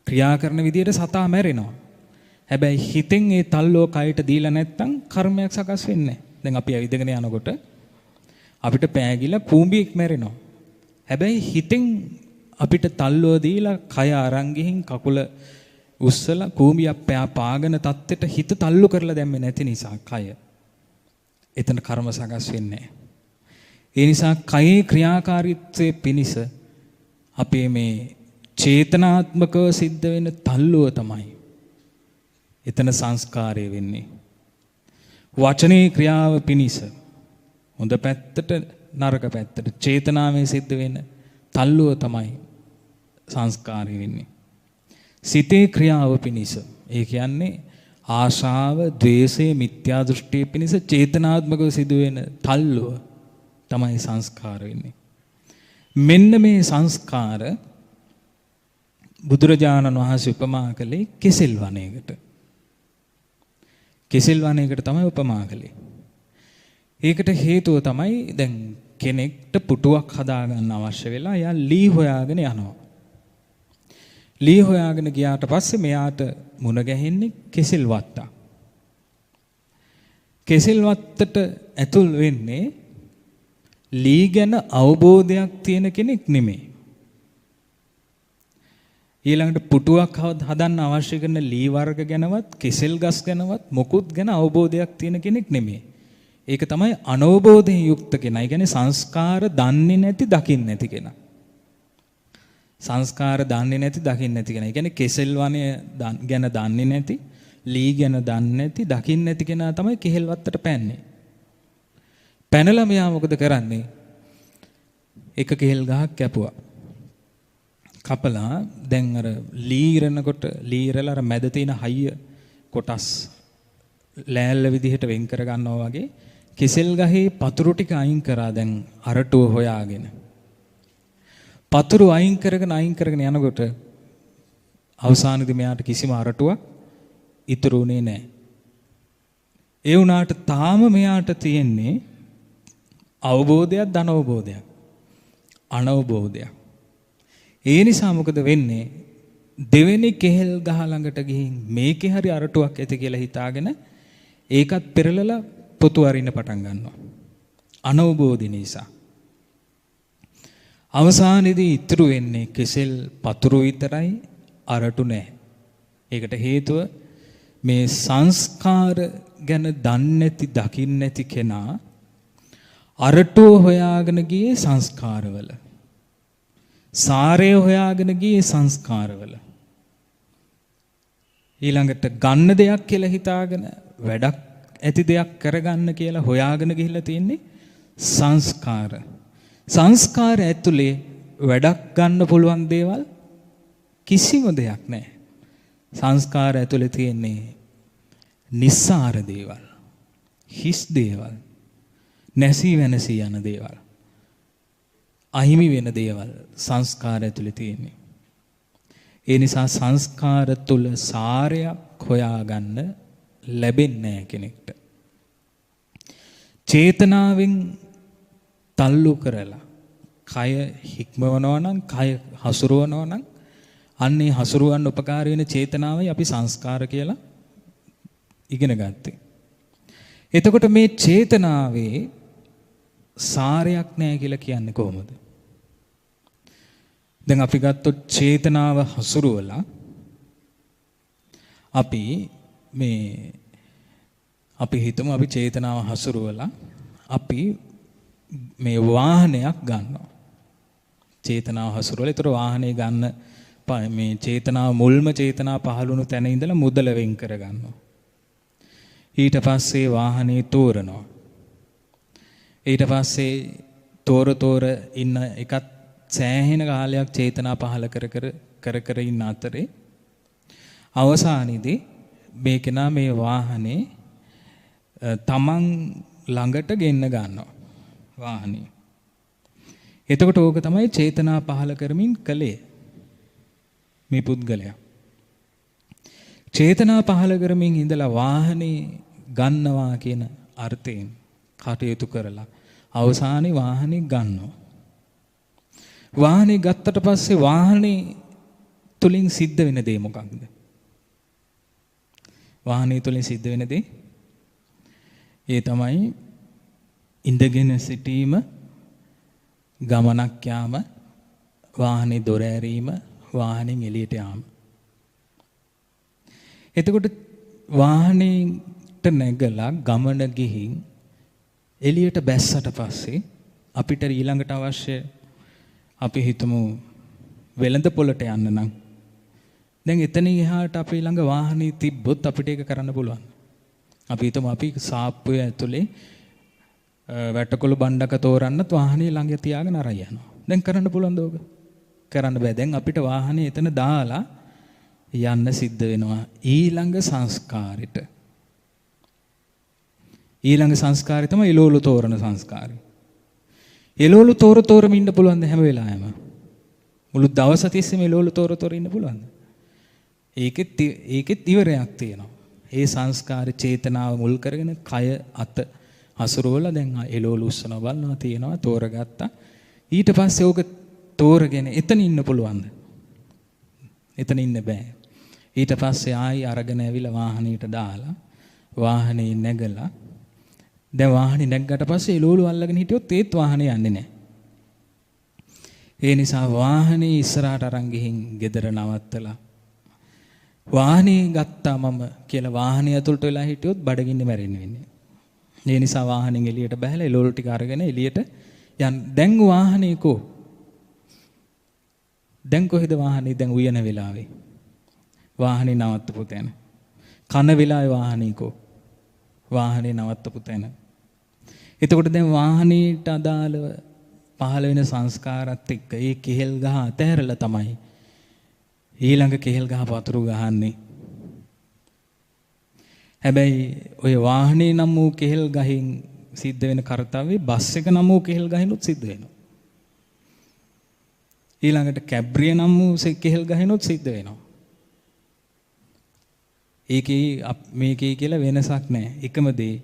ක්‍රියා කරන විදිහට සතා මැරෙනවා. හැබැයි හිතෙන් ඒ තල්ලුව කයට දීලා නැත්තම් කර්මයක් සකස් වෙන්නේ නැහැ. දැන් අපි ඇවිදගෙන යනකොට අපිට පෑගිලා කූඹියෙක් මැරෙනවා. හැබැයි හිතෙන් අපිට තල්ලුව දීලා කය අරන් ගිහින් කකුල උස්සලා කූඹියක් පාගන තත්ත්වයට හිත තල්ලු කරලා දැම්මේ නැති නිසා කය එතන කර්ම සකස් වෙන්නේ නැහැ. ඒ නිසා කයේ ක්‍රියාකාරීත්වයේ පිනිස අපේ මේ චේතනාත්මකව සිද්ධ වෙන තල්ලුව තමයි එතන සංස්කාරය වෙන්නේ. වචනේ ක්‍රියාව පිනිස හොඳ පැත්තට නරක පැත්තට චේතනාවෙන් සිද්ධ වෙන තල්ලුව තමයි සංස්කාරය වෙන්නේ. සිතේ ක්‍රියාව පිනිස ඒ කියන්නේ ආශාව, ද්වේෂය, මිත්‍යා දෘෂ්ටිය පිනිස චේතනාත්මකව සිදුවෙන තල්ලුව තමයි සංස්කාර වෙන්නේ. මෙන්න මේ සංස්කාර බුදුරජාණන් වහන්සේ උපමා කළේ කෙසෙල් වනයකට. කෙසෙල් වනයකට තමයි උපමා කළේ. ඒකට හේතුව තමයි දැන් කෙනෙක්ට පුටුවක් හදාගන්න අවශ්‍ය වෙලා එයා ලී හොයාගෙන යනවා. ලී හොයාගෙන ගියාට පස්සේ මෙයාට මුණ ගැහෙන්නේ කෙසෙල් වත්තක්. කෙසෙල් වත්තට ඇතුල් වෙන්නේ ලී ගැන අවබෝධයක් තියෙන කෙනෙක් නෙමෙයි. ඊළඟට පුටුවක් හදන්න අවශ්‍ය කරන ලී වර්ග ගැනවත් කෙසෙල් ගස් ගැනවත් මොකුත් ගැන අවබෝධයක් තියෙන කෙනෙක් නෙමෙයි. ඒක තමයි අනවබෝධයෙන් යුක්ත කෙනා. ඒ කියන්නේ සංස්කාර දන්නේ නැති, දකින්නේ නැති කෙනා. සංස්කාර දන්නේ නැති, දකින්නේ නැති කෙනා. ඒ කියන්නේ කෙසෙල් වනය ගැන දන්නේ නැති, ලී ගැන දන්නේ නැති, දකින්නේ නැති කෙනා තමයි කෙහෙල් වත්තට පැන්නේ. පැනලා මෙයා මොකද කරන්නේ? එක කෙහෙල් ගහක් කැපුවා. කපලා දැන් අර ලීරනකොට ලීරලා අර මැද තියෙන හයිය කොටස් ලෑල්ල විදිහට වෙන් කර ගන්නවා වගේ කෙසෙල් ගහේ පතුරු ටික අයින් කරා දැන් අරටුව හොයාගෙන. පතුරු අයින් කරගෙන යනකොට අවසානයේදී මෙයාට කිසිම අරටුවක් ඉතුරු වුණේ නැහැ. ඒ වුණාට තාම මෙයාට තියෙන්නේ අවබෝධයක්, ධනවබෝධයක්, අනවබෝධයක්. ඒ නිසා මොකද වෙන්නේ? දෙවෙනි කෙහෙල් ගහ ළඟට ගිහින් මේකේ හරි අරටුවක් ඇති කියලා හිතාගෙන ඒකත් පෙරලලා පොතු අරින්න පටන් ගන්නවා. අනවබෝධි නිසා. අවසානයේදී ඉතුරු වෙන්නේ කෙසෙල් පතුරු විතරයි, අරටු නැහැ. ඒකට හේතුව මේ සංස්කාර ගැන දන්නේ නැති, දකින්නේ නැති කෙනා අරටුව හොයාගෙන ගියේ සංස්කාරවල. සාරය හොයාගෙන ගියේ සංස්කාරවල. ඊළඟට ගන්න දෙයක් කියලා හිතාගෙන වැඩක් ඇති දෙයක් කරගන්න කියලා හොයාගෙන ගිහිල්ලා තියෙන්නේ සංස්කාර. සංස්කාර ඇතුලේ වැඩක් ගන්න පුළුවන් දේවල් කිසිම දෙයක් නැහැ. සංස්කාර ඇතුලේ තියෙන්නේ නිස්සාර දේවල්, හිස් දේවල්, නැසී වෙනසී යන දේවල්, අහිමි වෙන දේවල් සංස්කාර ඇතුලේ තියෙන්නේ. ඒ නිසා සංස්කාර තුල සාරයක් හොයාගන්න ලැබෙන්නේ නැහැ කෙනෙක්ට. චේතනාවෙන් තල්ලු කරලා කය හික්මවනවා නම්, කය හසුරවනවා නම්, අන්නේ හසුරවන්න උපකාර වෙන චේතනාවයි අපි සංස්කාර කියලා ඉගෙන ගත්තේ. එතකොට මේ චේතනාවේ සාරයක් නැහැ කියලා කියන්නේ කොහොමද? දැන් අපි ගත්තොත් චේතනාව හසුරුවලා අපි හිතමු අපි චේතනාව හසුරුවලා අපි මේ වාහනයක් ගන්නවා. චේතනාව හසුරුවලා ඒතර වාහනේ ගන්න මේ චේතනාව මුල්ම චේතනාව පහළුණු තැන ඉඳලා මුදල වෙන් කර ගන්නවා. ඊට පස්සේ වාහනේ තෝරනවා. ඊට පස්සේ තෝර ඉන්න එකත් සෑහෙන කාලයක් චේතනා පහල කර ඉන්න අතරේ අවසානයේදී මේ කෙනා මේ වාහනේ තමන් ළඟට ගෙන්න ගන්නවා වාහනේ. එතකොට ඕක තමයි චේතනා පහල කරමින් කලේ මේ පුද්ගලයා. චේතනා පහල කරමින් ඉඳලා වාහනේ ගන්නවා කියන අර්ථයෙන් කටයුතු කරලා අවසානයේ වාහනේ ගන්නවා. වාහනේ ගත්තට පස්සේ වාහනේ තුලින් සිද්ධ වෙන දේ මොකක්ද? වාහනේ තුලින් සිද්ධ වෙන දේ ඒ තමයි ඉඳගෙන සිටීම, ගමනක් යාම, වාහනේ දොර ඇරීම, වාහනෙන් එළියට යාම. එතකොට වාහනේට නැගලා ගමන ගිහින් එළියට බැස්සට පස්සේ අපිට ඊළඟට අවශ්‍ය අපි හිතමු වෙළඳ පොළට යන්න නම් දැන් එතනින් එහාට අපි ළඟ වාහනේ තිබ්බොත් අපිට ඒක කරන්න පුළුවන්. අපි හිතමු අපි සාප්පුවේ ඇතුලේ වැටකොළු බණ්ඩක තෝරන්නත් වාහනේ ළඟ තියාගෙන අරන් යනවා. දැන් කරන්න පුළුවන්ද ඕක? කරන්න බෑ. දැන් අපිට වාහනේ එතන දාලා යන්න සිද්ධ වෙනවා ඊළඟ සංස්කාරෙට. ඊළඟ සංස්කාරය තමයි එළවලු තෝරන සංස්කාරය. එළවලු තෝරම ඉන්න පුළුවන්ද හැම වෙලාවෙම? මුළු දවස තිස්සේම එළවලු තෝර ඉන්න පුළුවන්ද? ඒකෙත් ඉවරයක් තියෙනවා. ඒ සංස්කාර චේතනාව මුල් කරගෙන කය අත හසුරුවලා දැන් එළවලු උස්සනවා බලනවා තියෙනවා තෝරගත්තා. ඊට පස්සේ ඕක තෝරගෙන එතන ඉන්න පුළුවන්ද? එතන ඉන්න බෑ. ඊට පස්සේ ආයි අරගෙන ඇවිල්ලා වාහනේට දාලා වාහනේ නැගලා දැන් වාහනේ නැග්ගට පස්සේ එළවලු අල්ලගෙන හිටියොත් ඒත් වාහනේ යන්නේ නැහැ. ඒ නිසා වාහනේ ඉස්සරහට අරන් ගිහින් ගෙදර නවත්තලා වාහනේ ගත්තා මම කියලා වාහනේ ඇතුළට වෙලා හිටියොත් බඩගින්නේ මැරෙන්න වෙන්නේ. ඒ නිසා වාහනෙන් එළියට බහැලා එළවලු ටික අරගෙන එළියට යන්න. දැන් වාහනේ කෝ? දැන් කොහෙද වාහනේ? දැන් උයන වෙලාවේ. වාහනේ නවත්තපු තැන. කන වෙලාවේ වාහනේ කෝ? වාහනේ නවත්තපු තැන. එතකොට දැන් වාහනේට අදාළව පහළ වෙන සංස්කාරات එක්ක ඒ කෙහෙල් ගහ අතහැරලා තමයි ඊළඟ කෙහෙල් ගහ පතුරු ගහන්නේ. හැබැයි ඔය වාහනේ නම් වූ කෙහෙල් ගහින් සිද්ධ වෙන කාර්යය බස් එක නම් වූ කෙහෙල් ගහිනුත් සිද්ධ වෙනවා. ඊළඟට කැබ්‍රිය නම් වූ කෙහෙල් ගහිනුත් සිද්ධ වෙනවා. මේකේ කියලා වෙනසක් නැහැ. එකම දේ.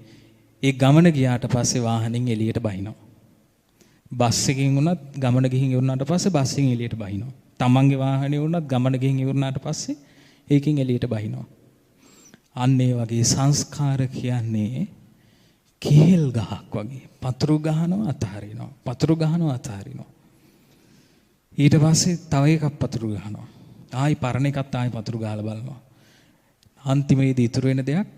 ඒ ගමන ගියාට පස්සේ වාහනෙන් එළියට බහිනවා. බස් එකකින් වුණත් ගමන ගිහින් ඉවරනාට පස්සේ බස් එකෙන් එළියට බහිනවා. තමන්ගේ වාහනේ වුණත් ගමන ගිහින් ඉවරනාට පස්සේ ඒකෙන් එළියට බහිනවා. අන්න ඒ වගේ සංස්කාර කියන්නේ කේල් ගහක් වගේ. පතුරු ගහනවා අතහරිනවා. පතුරු ගහනවා අතහරිනවා. ඊට පස්සේ තව එකක් පතුරු ගහනවා. ආයි පරණ එකත් ආයි පතුරු ගහලා බලනවා. අන්තිමේදී ඉතුරු වෙන දෙයක්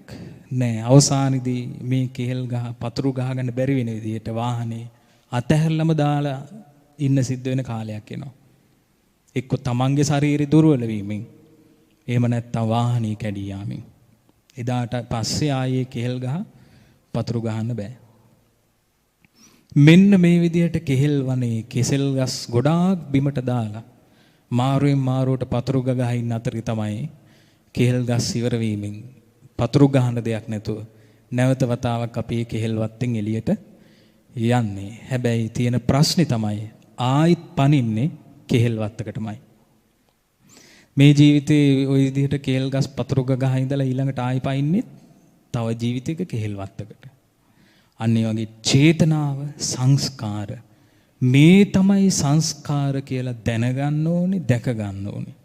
නැහැ. අවසානයේදී මේ කේල් ගහ පතුරු ගහගන්න බැරි වෙන විදිහට වාහනේ අතහැරලම දාලා ඉන්න සිද්ධ වෙන කාලයක් එනවා. එක්ක තමන්ගේ ශරීරය දුර්වල වීමෙන් එහෙම නැත්නම් වාහනේ කැඩී යාමෙන්. එදාට පස්සේ ආයේ කෙහෙල් ගහ පතුරු ගහන්න බෑ. මෙන්න මේ විදිහට කෙහෙල් වනේ කෙසෙල් ගස් ගොඩාක් බිමට දාලා මාරුවෙන් මාරුවට පතුරු ගහින් අතරේ තමයි කෙහෙල් ගස් ඉවර වීමෙන් පතුරු ගහන දෙයක් නැතුව නැවත වතාවක් අපි කෙහෙල් වත්තෙන් එළියට යන්නේ. හැබැයි තියෙන ප්‍රශ්නේ තමයි ආයිත් පනින්නේ කෙහෙල් වත්තකටමයි. මේ ජීවිතේ ওই විදිහට කෙහෙල් ගස් පතුරු ගහ ඉඳලා ඊළඟට ආයි පනින්නේ තව ජීවිතයක කෙහෙල් වත්තකට. අන්න ඒ වගේ චේතනාව සංස්කාර මේ තමයි සංස්කාර කියලා දැනගන්න ඕනේ දැක ගන්න ඕනේ.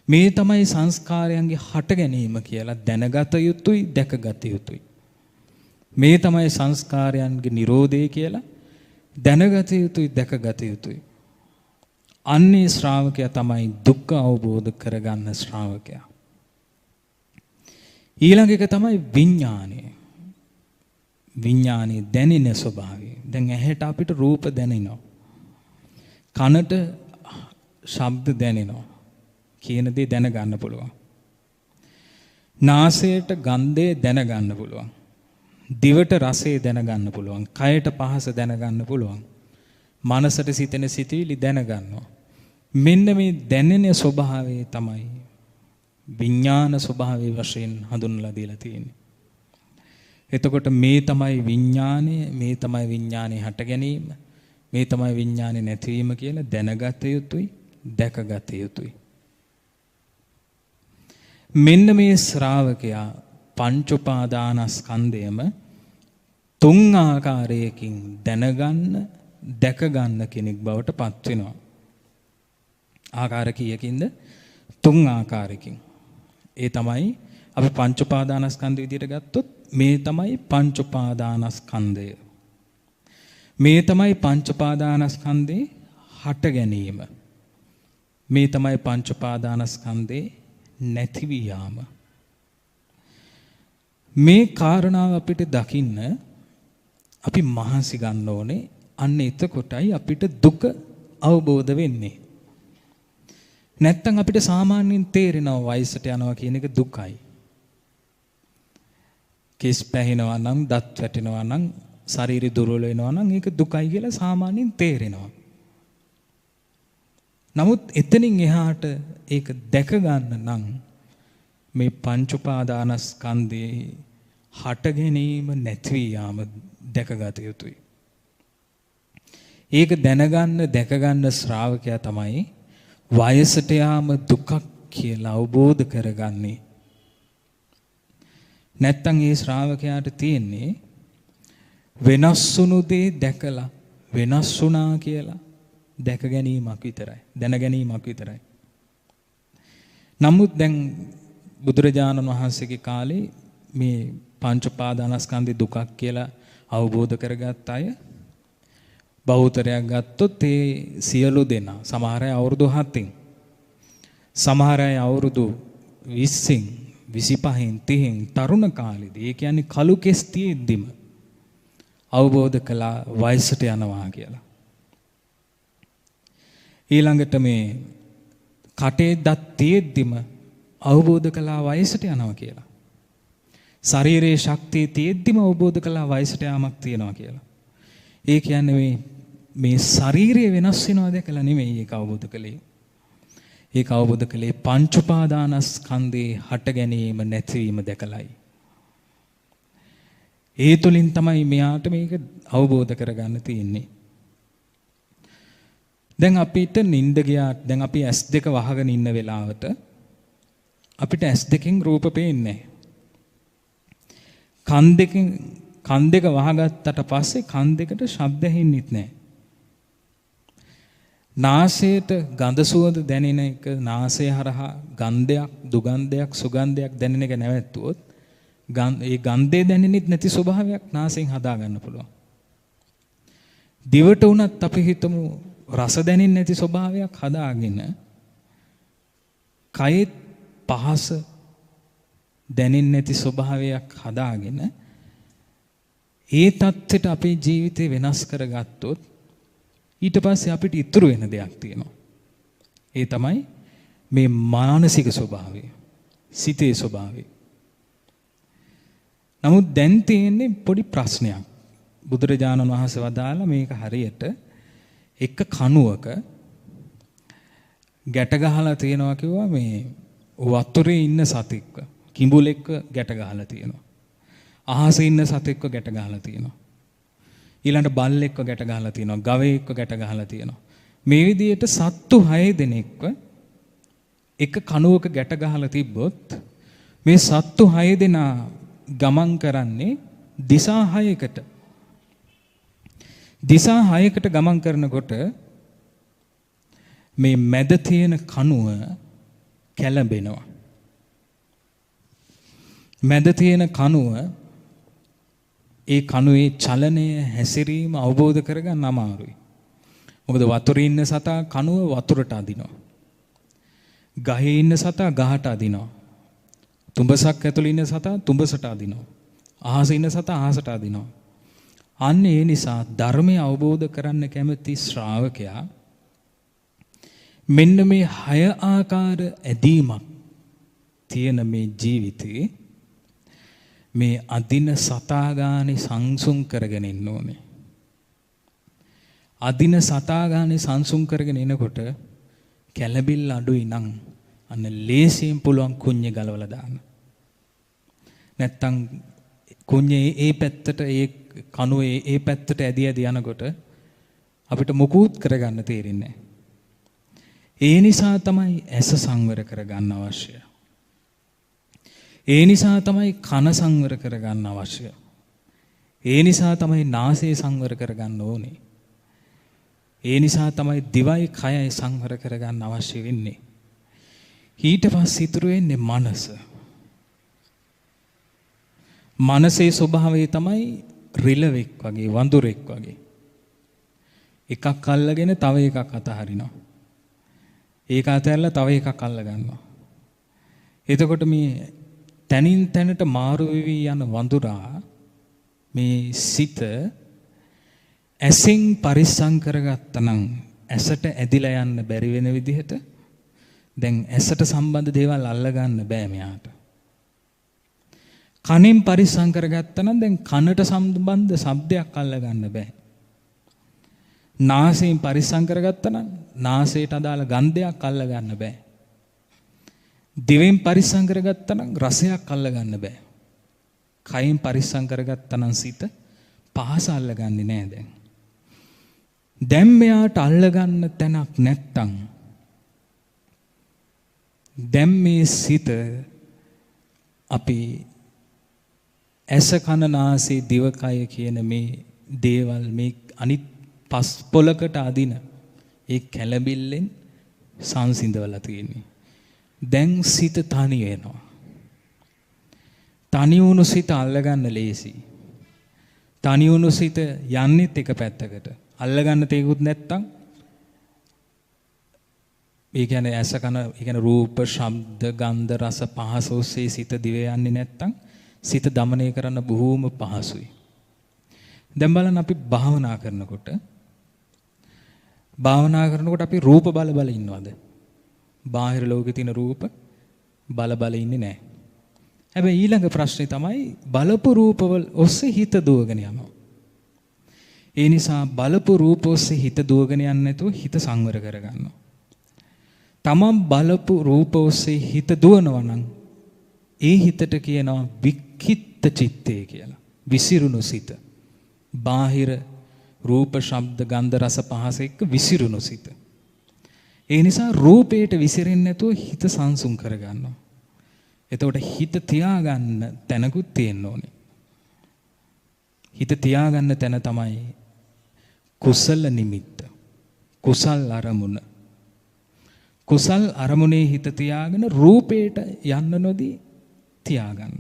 මේ තමයි සංස්කාරයන්ගේ හට ගැනීම කියලා දැනගත යුතුයි දැකගත යුතුයි. මේ තමයි සංස්කාරයන්ගේ නිරෝධය කියලා දැනගත යුතුයි දැකගත යුතුයි. අන්නේ ශ්‍රාවකයා තමයි දුක්ඛ අවබෝධ කරගන්න ශ්‍රාවකයා. ඊළඟ එක තමයි විඥානය. විඥානයේ දැනෙන ස්වභාවය. දැන් ඇහැට අපිට රූප දැනෙනවා. කනට ශබ්ද දැනෙනවා. කියන දේ දැනගන්න පුළුවන්. නාසයට ගන්ධය දැනගන්න පුළුවන්. දිවට රසය දැනගන්න පුළුවන්. කයට පහස දැනගන්න පුළුවන්. මනසට සිතෙන සිතුවිලි දැනගන්නවා. මෙන්න මේ දැනෙන ස්වභාවය තමයි විඥාන ස්වභාවය වශයෙන් හඳුන්වලා දීලා තියෙන්නේ. එතකොට මේ තමයි විඥානය, මේ තමයි විඥානේ හට ගැනීම, මේ තමයි විඥානේ නැතිවීම කියලා දැනගත යුතුයි, දැකගත යුතුයි. මෙන්න මේ ශ්‍රාවකයා පංච උපාදානස්කන්ධයම තුන් ආකාරයකින් දැනගන්න, දැකගන්න කෙනෙක් බවට පත් වෙනවා. ආකාර කීයකින්ද? තුන් ආකාරයකින්. ඒ තමයි අපි පංච උපාදානස්කන්ධ විදිහට ගත්තොත් මේ තමයි පංච උපාදානස්කන්ධය. මේ තමයි පංච උපාදානස්කන්ධේ හට ගැනීම. මේ තමයි පංච උපාදානස්කන්ධේ නැති වී යාම. මේ කාරණාව අපිට දකින්න අපි මහන්සි ගන්න ඕනේ. අන්න එතකොටයි අපිට දුක අවබෝධ වෙන්නේ. නැත්තම් අපිට සාමාන්‍යයෙන් තේරෙනවා වයසට යනවා කියන එක දුකයි. කෙස් පැහෙනවා නම්, දත් වැටෙනවා නම්, ශරීරය දුර්වල වෙනවා නම් ඒක දුකයි කියලා සාමාන්‍යයෙන් තේරෙනවා. නමුත් එතනින් එහාට ඒක දැක ගන්න නම් මේ පංච උපාදානස්කන්ධේ හට ගැනීම නැති යාම දැකගත යුතුයි. ඒක දැනගන්න දැකගන්න ශ්‍රාවකයා තමයි වයසට යාම දුකක් කියලා අවබෝධ කරගන්නේ. නැත්තම් ඒ ශ්‍රාවකයාට තියෙන්නේ වෙනස් වුණු දේ දැකලා වෙනස් වුණා කියලා දැක ගැනීමක් විතරයි. දැන ගැනීමක් විතරයි. නමුත් දැන් බුදුරජාණන් වහන්සේගේ කාලේ මේ පංච උපාදානස්කන්ධේ දුකක් කියලා අවබෝධ කරගත් අය බහුතරයක් ගත්තොත් ඒ සියලු දෙනා සමහර අය අවුරුදු 7න් සමහර අය අවුරුදු 20න් 25න් 30න් තරුණ කාලෙදී ඒ කියන්නේ කළු කෙස් තියෙද්දිම අවබෝධ කළා වයසට යනවා කියලා. ඊළඟට මේ කටේ දත් තියෙද්දිම අවබෝධ කළා වයසට යනවා කියලා. ශරීරයේ ශක්තිය තියෙද්දිම අවබෝධ කළා වයසට යාමක් තියෙනවා කියලා. ඒ කියන්නේ මේ ශරීරය වෙනස් වෙනවා දැකලා නෙමෙයි ඒක අවබෝධ කළේ. ඒක අවබෝධ කළේ පංච උපාදානස්කන්ධේ හට ගැනීම නැතිවීම දැකලයි. ඒ තුලින් තමයි මෙයාට මේක අවබෝධ කරගන්න තියෙන්නේ. දැන් අපිට නිින්ද ගියාට දැන් අපි S2 වහගෙන ඉන්න වෙලාවට අපිට S2කින් රූප පේන්නේ නැහැ. කන් දෙක වහගත්තට පස්සේ කන් දෙකට ශබ්ද ඇහෙන්නෙත් නැහැ. නාසයට ගඳ සුවඳ දැනෙන එක නාසය හරහා ගන්ධයක්, දුගන්ධයක්, සුගන්ධයක් දැනෙන එක නැවැත්තුවොත් ඒ ගන්ධය දැනෙන්නෙත් නැති ස්වභාවයක් නාසයෙන් හදා ගන්න පුළුවන්. දිවට උනත් අපි හිතමු රස දැනෙන්නේ නැති ස්වභාවයක් හදාගෙන කයෙත් පහස දැනෙන්නේ නැති ස්වභාවයක් හදාගෙන ඒ தත්ත්වයට අපේ ජීවිතේ වෙනස් කරගත්තොත් ඊට පස්සේ අපිට ඉතුරු වෙන දෙයක් තියෙනවා. ඒ තමයි මේ මානසික ස්වභාවය, සිතේ ස්වභාවය. නමුත් දැන් තියෙන්නේ පොඩි ප්‍රශ්නයක්. බුදුරජාණන් වහන්සේ වදාලා මේක හරියට එක කණුවක ගැට ගහලා තියෙනවා කිව්වා මේ වතුරේ ඉන්න සතෙක්ව, කිඹුලෙක්ව ගැට ගහලා තියෙනවා. අහසේ ඉන්න සතෙක්ව ගැට ගහලා තියෙනවා. ඊළඟ බල්ලෙක්ව ගැට ගහලා තියෙනවා, ගවයෙක්ව ගැට ගහලා තියෙනවා. මේ විදිහට සත්තු 6 දෙනෙක්ව එක කණුවක ගැට ගහලා තිබ්බොත් මේ සත්තු 6 දෙනා ගමන් කරන්නේ දිසා 6කට. දිසා 6කට ගමන් කරනකොට මේ මැද තියෙන කණුව කැළඹෙනවා. මැද තියෙන කණුව ඒ කණුවේ චලනය හැසිරීම අවබෝධ කරගන්න අමාරුයි. මොකද වතුරේ ඉන්න සතා කණුව වතුරට අදිනවා. ගහේ ඉන්න සතා ගහට අදිනවා. තුඹසක් ඇතුළේ ඉන්න සතා තුඹසට අදිනවා. අහසේ ඉන්න සතා අහසට අදිනවා. අන්න ඒ නිසා ධර්මය අවබෝධ කරන්න කැමති ශ්‍රාවකයා මෙන්න මේ 6 ආකාර ඇදීමක් තියෙන මේ ජීවිතේ මේ අදින සතාගානේ සංසුන් කරගෙන ඉන්න ඕනේ. අදින සතාගානේ සංසුන් කරගෙන එනකොට කැළඹිල්ල අඩුයි නම් අන්න ලේසියෙන් පුළුවන් කුඤ්ඤේ ගලවලා දාන්න. නැත්තම් කුඤ්ඤේ ඒ පැත්තට ඒ කණුවේ ඒ පැත්තට ඇදී යනකොට අපිට මුකුත් කරගන්න තේරෙන්නේ නැහැ. ඒ නිසා තමයි ඇස සංවර කරගන්න අවශ්‍ය. ඒ නිසා තමයි කන සංවර කරගන්න අවශ්‍ය. ඒ නිසා තමයි නාසය සංවර කරගන්න ඕනේ. ඒ නිසා තමයි දිවයි කයයි සංවර කරගන්න අවශ්‍ය වෙන්නේ. ඊට පස්සේ ඉතුරු වෙන්නේ මනස. මනසේ ස්වභාවය තමයි රිලෙවෙක් වගේ, වඳුරෙක් වගේ. එකක් අල්ලගෙන තව එකක් අතහරිනවා. ඒක අතහැරලා තව එකක් අල්ල ගන්නවා. එතකොට මේ තනින් තැනට මාරු වෙවි යන වඳුරා මේ සිත ඇසින් පරිස්සම් කරගත්තනම් ඇසට ඇදිලා යන්න බැරි වෙන විදිහට දැන් ඇසට සම්බන්ධ දේවල් අල්ල ගන්න බෑ මෙයාට. කනෙන් පරිස්සම් කරගත්තනම් දැන් කනට සම්බන්ධ ශබ්දයක් අල්ල ගන්න බෑ. නාසයෙන් පරිස්සම් කරගත්තනම් නාසයට අදාළ ගන්ධයක් අල්ල ගන්න බෑ. දිවෙන් පරිස්සම් කරගත්තනම් රසයක් අල්ල ගන්න බෑ. කයෙන් පරිස්සම් කරගත්තනම් සිත පහස අල්ලගන්නේ නෑ දැන්. දැන් මෙයාට අල්ලගන්න තැනක් නැත්තම් දැන් මේ සිත අපි ඇස කන නාසය දිවකය කියන මේ දේවල් මේ අනිත් පස් පොලකට අදින ඒ කැළඹිල්ලෙන් සංසිඳවලා තියෙන්නේ. දැන් සිත තනි වෙනවා. තනි වුණු සිත අල්ලගන්න ලේසි. තනි වුණු සිත යන්නේත් එක පැත්තකට. අල්ලගන්න තේකුත් නැත්තම් ඒ කියන්නේ ඇස කන ඒ කියන්නේ රූප, ශබ්ද, ගන්ධ, රස, පහස ඔස්සේ සිත දිව යන්නේ නැත්තම් සිත দমনය කරන්න බොහෝම පහසුයි. දැන් බලන්න අපි භාවනා කරනකොට අපි රූප බල බල ඉන්නවද? බාහිර ලෝකේ තියෙන රූප බල බල ඉන්නේ නැහැ. හැබැයි ඊළඟ ප්‍රශ්නේ තමයි බලපු රූපවල ඔස්සේ හිත දුවගෙන යනවා. ඒ නිසා බලපු රූප ඔස්සේ හිත දුවගෙන යන්නේ නැතුව හිත සංවර කරගන්නවා. තමන් බලපු රූප ඔස්සේ හිත දුවනවා නම් ඒ හිතට කියනවා වික්ඛිත්ත චිත්තය කියලා. විසිරුණු සිත. බාහිර රූප, ශබ්ද, ගන්ධ, රස, පහස එක්ක විසිරුණු සිත. ඒ නිසා රූපයට විසිරෙන්නේ නැතුව හිත සංසුන් කරගන්නවා. එතකොට හිත තියාගන්න තැනකුත් තියෙන්න ඕනේ. හිත තියාගන්න තැන තමයි කුසල නිමිත්ත. කුසල් අරමුණ. කුසල් අරමුණේ හිත තියාගෙන රූපයට යන්න නොදී තියාගන්න.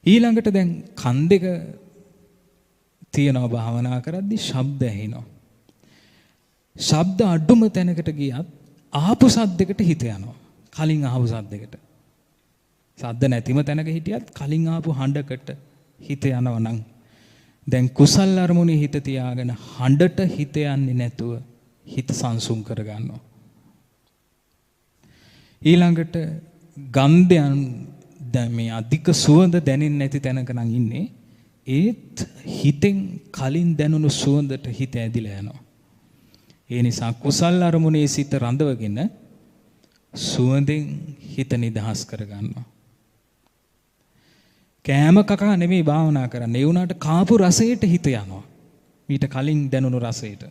ඊළඟට දැන් කන් දෙක තියනවා භාවනා කරද්දී ශබ්ද ඇහෙනවා. ශබ්ද අඩුම තැනකට ගියත් ආපු සද්දයකට හිත යනවා. කලින් ආපු සද්දයකට. සද්ද නැතිම තැනක හිටියත් කලින් ආපු හඬකට හිත යනවා නම් දැන් කුසල් අරමුණේ හිත තියාගෙන හඬට හිත යන්නේ නැතුව හිත සංසුන් කරගන්නවා. ඊළඟට ගන්ධයන් දැන් මේ අධික සුවඳ දැනෙන්නේ නැති තැනක නම් ඉන්නේ. ඒත් හිතෙන් කලින් දැනුණු සුවඳට හිත ඇදිලා යනවා. ඒ නිසා කුසල් අරමුණේ සිත රඳවගෙන සුවඳෙන් හිත නිදහස් කරගන්නවා. කෑම කකා නෙමෙයි භාවනා කරන්නේ. ඒ වුණාට කාපු රසයට හිත යනවා. මීට කලින් දැනුණු රසයට.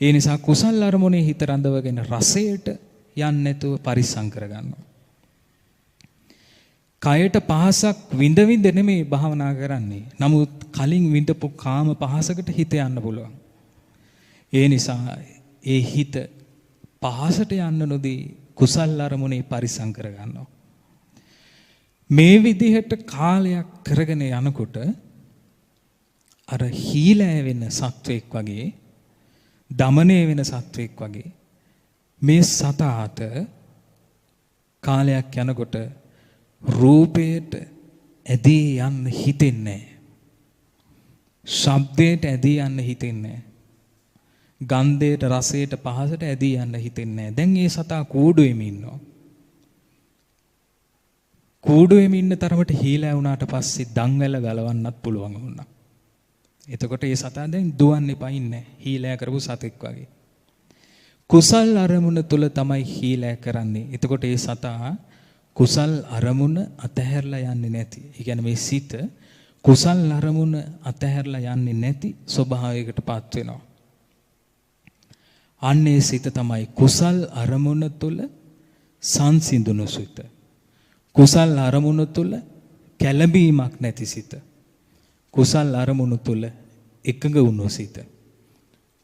ඒ නිසා කුසල් අරමුණේ හිත රඳවගෙන රසයට යන්නේ නැතුව පරිස්සම් කරගන්නවා. කයට පහසක් විඳ විඳ නෙමෙයි භාවනා කරන්නේ. නමුත් කලින් විඳපු කාම පහසකට හිත යන්න පුළුවන්. ඒ නිසා ඒ හිත පහසට යන්න නොදී කුසල් අරමුණේ පරිස්සම් කරගන්නවා. මේ විදිහට කාලයක් කරගෙන යනකොට අර හීලෑ වෙන සත්වෙක් වගේ, දමනය වෙන සත්වෙක් වගේ මේ සතාට කාලයක් යනකොට රූපයට ඇදී යන්න හිතෙන්නේ නැහැ. ශබ්දයට ඇදී යන්න හිතෙන්නේ නැහැ. ගන්ධයට, රසයට, පහසට ඇදී යන්න හිතෙන්නේ නැහැ. දැන් මේ සතා කූඩුවෙම ඉන්නවා. කූඩුවෙම ඉන්න තරමට හීලෑ වුණාට පස්සේ දන්වැල ගලවන්නත් පුළුවන් වුණා. එතකොට මේ සතා දැන් දුවන්න එපා ඉන්නේ. හීලෑ කරපු සතෙක් වගේ. කුසල් අරමුණ තුල තමයි හීලෑ කරන්නේ. එතකොට මේ සතා කුසල් අරමුණ අතහැරලා යන්නේ නැති. ඒ කියන්නේ මේ සිත කුසල් අරමුණ අතහැරලා යන්නේ නැති ස්වභාවයකටපත් වෙනවා. අන්නේ සිත තමයි කුසල් අරමුණ තුල සංසිඳුණු සිත. කුසල් අරමුණ තුල කැළඹීමක් නැති සිත. කුසල් අරමුණ තුල එකඟ වුණු සිත.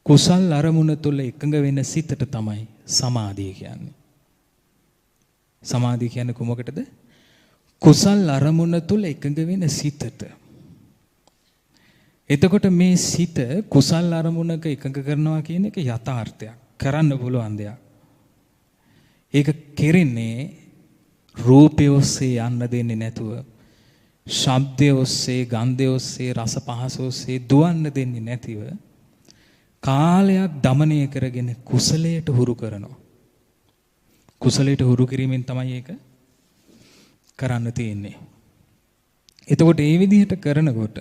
කුසල් අරමුණ තුල එකඟ වෙන සිතට තමයි සමාධිය කියන්නේ. සමාධිය කියන්නේ කොමකටද? කුසල් අරමුණ තුල එකඟ වෙන සිතට. එතකොට මේ සිත කුසල් අරමුණක එකඟ කරනවා කියන එක යථාර්ථයක්. කරන්න පුළුවන් දෙයක්. ඒක කෙරෙන්නේ රූපය ඔස්සේ යන්න දෙන්නේ නැතුව, ශබ්දය ඔස්සේ, ගන්ධය ඔස්සේ, රස පහස ඔස්සේ දුවන්න දෙන්නේ නැතිව කාලයක් দমনය කරගෙන කුසලයට හුරු කරනවා. කුසලයට හුරු කිරීමෙන් තමයි ඒක කරන්න තියෙන්නේ. එතකොට මේ විදිහට කරනකොට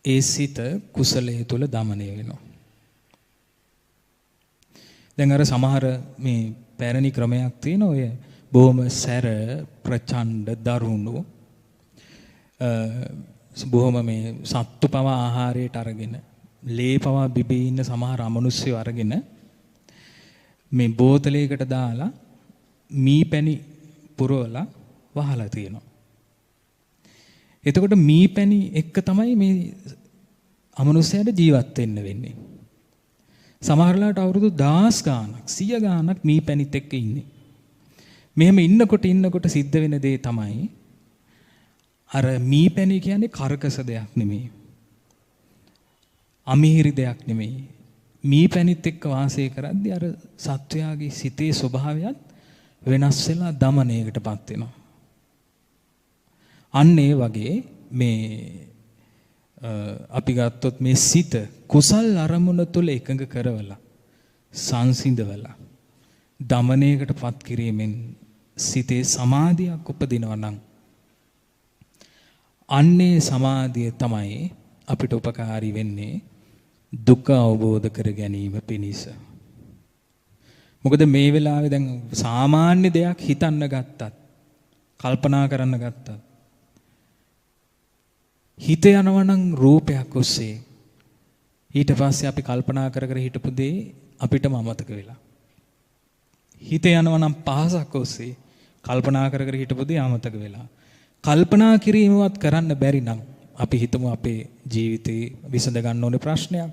ඒ සිත කුසලයේ තුල দমনය වෙනවා. දැන් අර සමහර මේ පැරණි ක්‍රමයක් තියෙන ඔය බොහොම සැර ප්‍රචණ්ඩ දරුණු බොහොම මේ සත්තු පවා ආහාරයට අරගෙන ලේ පවා බිබී ඉන්න සමහර අමනුෂ්‍යව අරගෙන මේ බෝතලයකට දාලා මීපැණි පුරවලා වහලා තියෙනවා. එතකොට මීපැණි එක්ක තමයි මේ අමනුෂ්‍යයට ජීවත් වෙන්න වෙන්නේ. සමහරලාට අවුරුදු 10 ගාණක් 100 ගාණක් මීපැණිත් එක්ක ඉන්නේ. මෙහෙම ඉන්නකොට සිද්ධ වෙන දේ තමයි අර මීපැණි කියන්නේ කර්කස දෙයක් නෙමෙයි. අමිහිරි දෙයක් නෙමෙයි. මීපැණිත් එක්ක වාසය කරද්දී අර සත්වයාගේ සිතේ ස්වභාවයත් වෙනස් වෙලා দমনයකටපත් වෙනවා. අන්න ඒ වගේ මේ අපි ගත්තොත් මේ සිත කුසල් අරමුණ තුල එකඟ කරවලා සංසිඳවලා দমনයකටපත් කිරීමෙන් සිතේ සමාධියක් උපදිනවා නම් අන්නේ සමාධිය තමයි අපිට උපකාරී වෙන්නේ දුක අවබෝධ කර ගැනීම පිණිස. මොකද මේ වෙලාවේ දැන් සාමාන්‍ය දෙයක් හිතන්න ගත්තත්, කල්පනා කරන්න ගත්තත් හිත යනවා නම් රූපයක් ඔස්සේ. ඊට පස්සේ අපි කල්පනා කර කර හිටපු දේ අපිටම අමතක වෙලා. හිත යනවා නම් පහසක් ඔස්සේ කල්පනා කර කර හිටපු දේ අමතක වෙලා. කල්පනා කිරීමවත් කරන්න බැරි නම් අපි හිතමු අපේ ජීවිතේ විසඳ ගන්න ඕනේ ප්‍රශ්නයක්.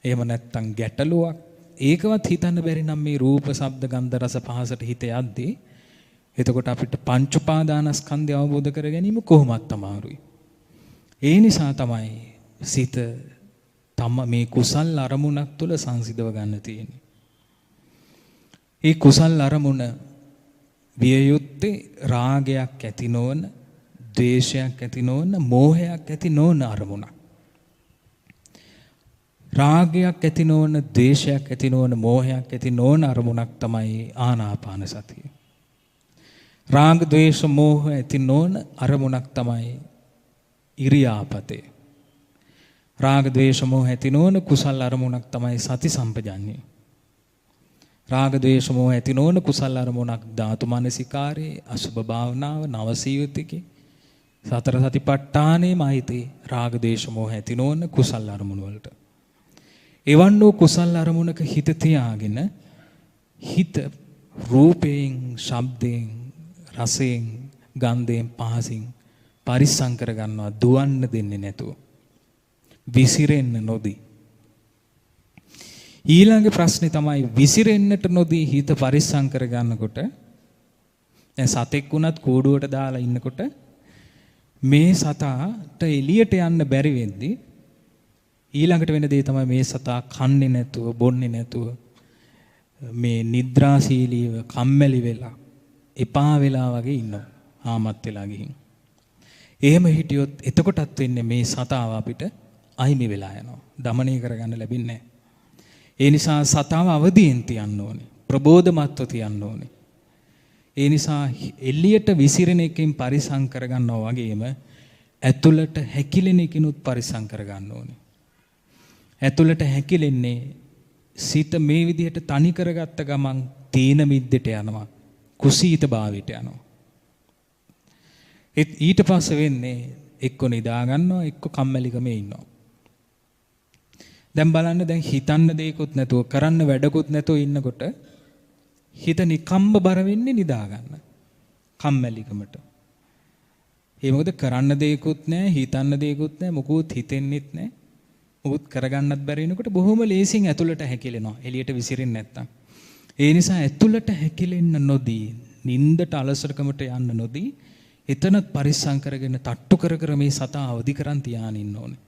එහෙම නැත්නම් ගැටලුවක්. ඒකවත් හිතන්න බැරි නම් මේ රූප, ශබ්ද, ගන්ධ, රස, පහසට හිත යද්දී එතකොට අපිට පංච උපාදානස්කන්ධය අවබෝධ කර ගැනීම කොහොමත් අමාරුයි. ඒ නිසා තමයි සිත මේ කුසල් අරමුණක් තුළ සංසිඳව ගන්න තියෙන්නේ. ඒ කුසල් අරමුණ විය යුත්තේ රාගයක් ඇති නොවන, ද්වේෂයක් ඇති නොවන, මෝහයක් ඇති නොවන අරමුණක්. රාගයක් ඇති නොවන, ද්වේෂයක් ඇති නොවන, මෝහයක් ඇති නොවන අරමුණක් තමයි ආනාපාන සතිය. රාග, ද්වේෂ, මෝහ ඇති නොවන අරමුණක් තමයි ඉරියාපතේ. රාග, ද්වේෂ, මෝහ ඇති නොවන කුසල් අරමුණක් තමයි සති සම්පජාඤ්ඤය. රාග, ද්වේෂ, මෝහ ඇති නොවන කුසල් අරමුණක් ධාතු මනසිකාරේ, අසුභ භාවනාව, නවසීවිතිකේ, සතර සතිපට්ඨානෙම අයිති රාග, ද්වේෂ, මෝහ ඇති නොවන කුසල් අරමුණු වලට. එවන් වූ කුසල් අරමුණක හිත තියාගෙන හිත රූපයෙන්, ශබ්දයෙන්, රසයෙන්, ගන්ධයෙන්, පහසින් පරිස්සම් කර ගන්නවා, දුවන්න දෙන්නේ නැතුව. විසිරෙන්න නොදී. ඊළඟ ප්‍රශ්නේ තමයි විසිරෙන්නට නොදී හිත පරිස්සම් කර ගන්නකොට, දැන් සතෙක් වුණත් කූඩුවට දාලා ඉන්නකොට මේ සතාට එළියට යන්න බැරි වෙද්දී ඊළඟට වෙන දේ තමයි මේ සතා කන්නේ නැතුව, බොන්නේ නැතුව, මේ නිද්‍රාශීලීව, කම්මැලි වෙලා, එපා වෙලා වගේ ඉන්නවා. ආමත් වෙලා ගිහින්. එහෙම හිටියොත් එතකොටත් වෙන්නේ මේ සතාව අපිට අහිමි වෙලා යනවා. দমনය කරගන්න ලැබෙන්නේ නැහැ. ඒ නිසා සතාව අවදියෙන් තියන්න ඕනේ. ප්‍රබෝධමත්ව තියන්න ඕනේ. ඒ නිසා එළියට විසිරෙන එකෙන් පරිසම් කරගන්නවා වගේම ඇතුළට හැකිලෙන එකිනුත් පරිසම් කරගන්න ඕනේ. ඇතුළට හැකිලෙන්නේ සිත මේ විදිහට තනි කරගත්ත ගමන් තීන මිද්දට යනවා. කුසීත භාවයට යනවා. ඊට පස්සේ වෙන්නේ එක්ක නිදා ගන්නවා, එක්ක කම්මැලිකමේ ඉන්නවා. දැන් බලන්න, දැන් හිතන්න දෙයක්වත් නැතුව, කරන්න වැඩකුත් නැතුව ඉන්නකොට හිත නිකම්ම බර වෙන්නේ නිදා ගන්න. කම්මැලිකමට. ඒ මොකද කරන්න දෙයක්වත් නැහැ, හිතන්න දෙයක්වත් නැහැ, මොකුත් හිතෙන්නෙත් නැහැ. මොකුත් කරගන්නත් බැරි වෙනකොට බොහොම ලේසියෙන් ඇතුළට හැකිලෙනවා, එළියට විසිරෙන්නේ නැත්තම්. ඒ නිසා ඇතුළට හැකිලෙන්න නොදී, නින්දට අලසකමට යන්න නොදී, එතනත් පරිස්සම් කරගෙන තට්ටු කර කර මේ සතා අවදි කරන් තියාගෙන ඉන්න ඕනේ.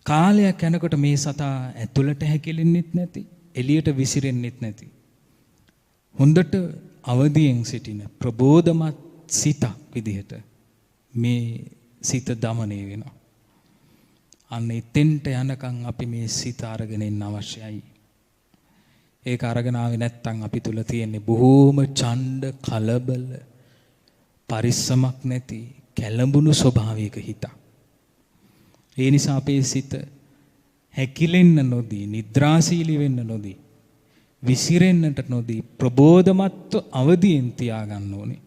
කාලයක් යනකොට මේ සතා ඇතුළට හැකිලෙන්නෙත් නැති, එළියට විසිරෙන්නෙත් නැති. හොඳට අවදියෙන් සිටින ප්‍රබෝධමත් සිතක් විදිහට මේ සිත দমনය වෙනවා. අන්න එතෙන්ට යනකම් අපි මේ සිත අරගෙන ඉන්න අවශ්‍යයි. ඒක අරගෙන ආවේ නැත්නම් අපි තුල තියෙන බොහෝම ඡණ්ඩ, කලබල, පරිස්සමක් නැති, කැළඹුණු ස්වභාවයක හිතක්. ඒ නිසා අපේ සිත හැකිලෙන්න නොදී, නිද්‍රාශීලී වෙන්න නොදී, විසිරෙන්නට නොදී ප්‍රබෝධමත්ව අවදියෙන් තියාගන්න ඕනේ.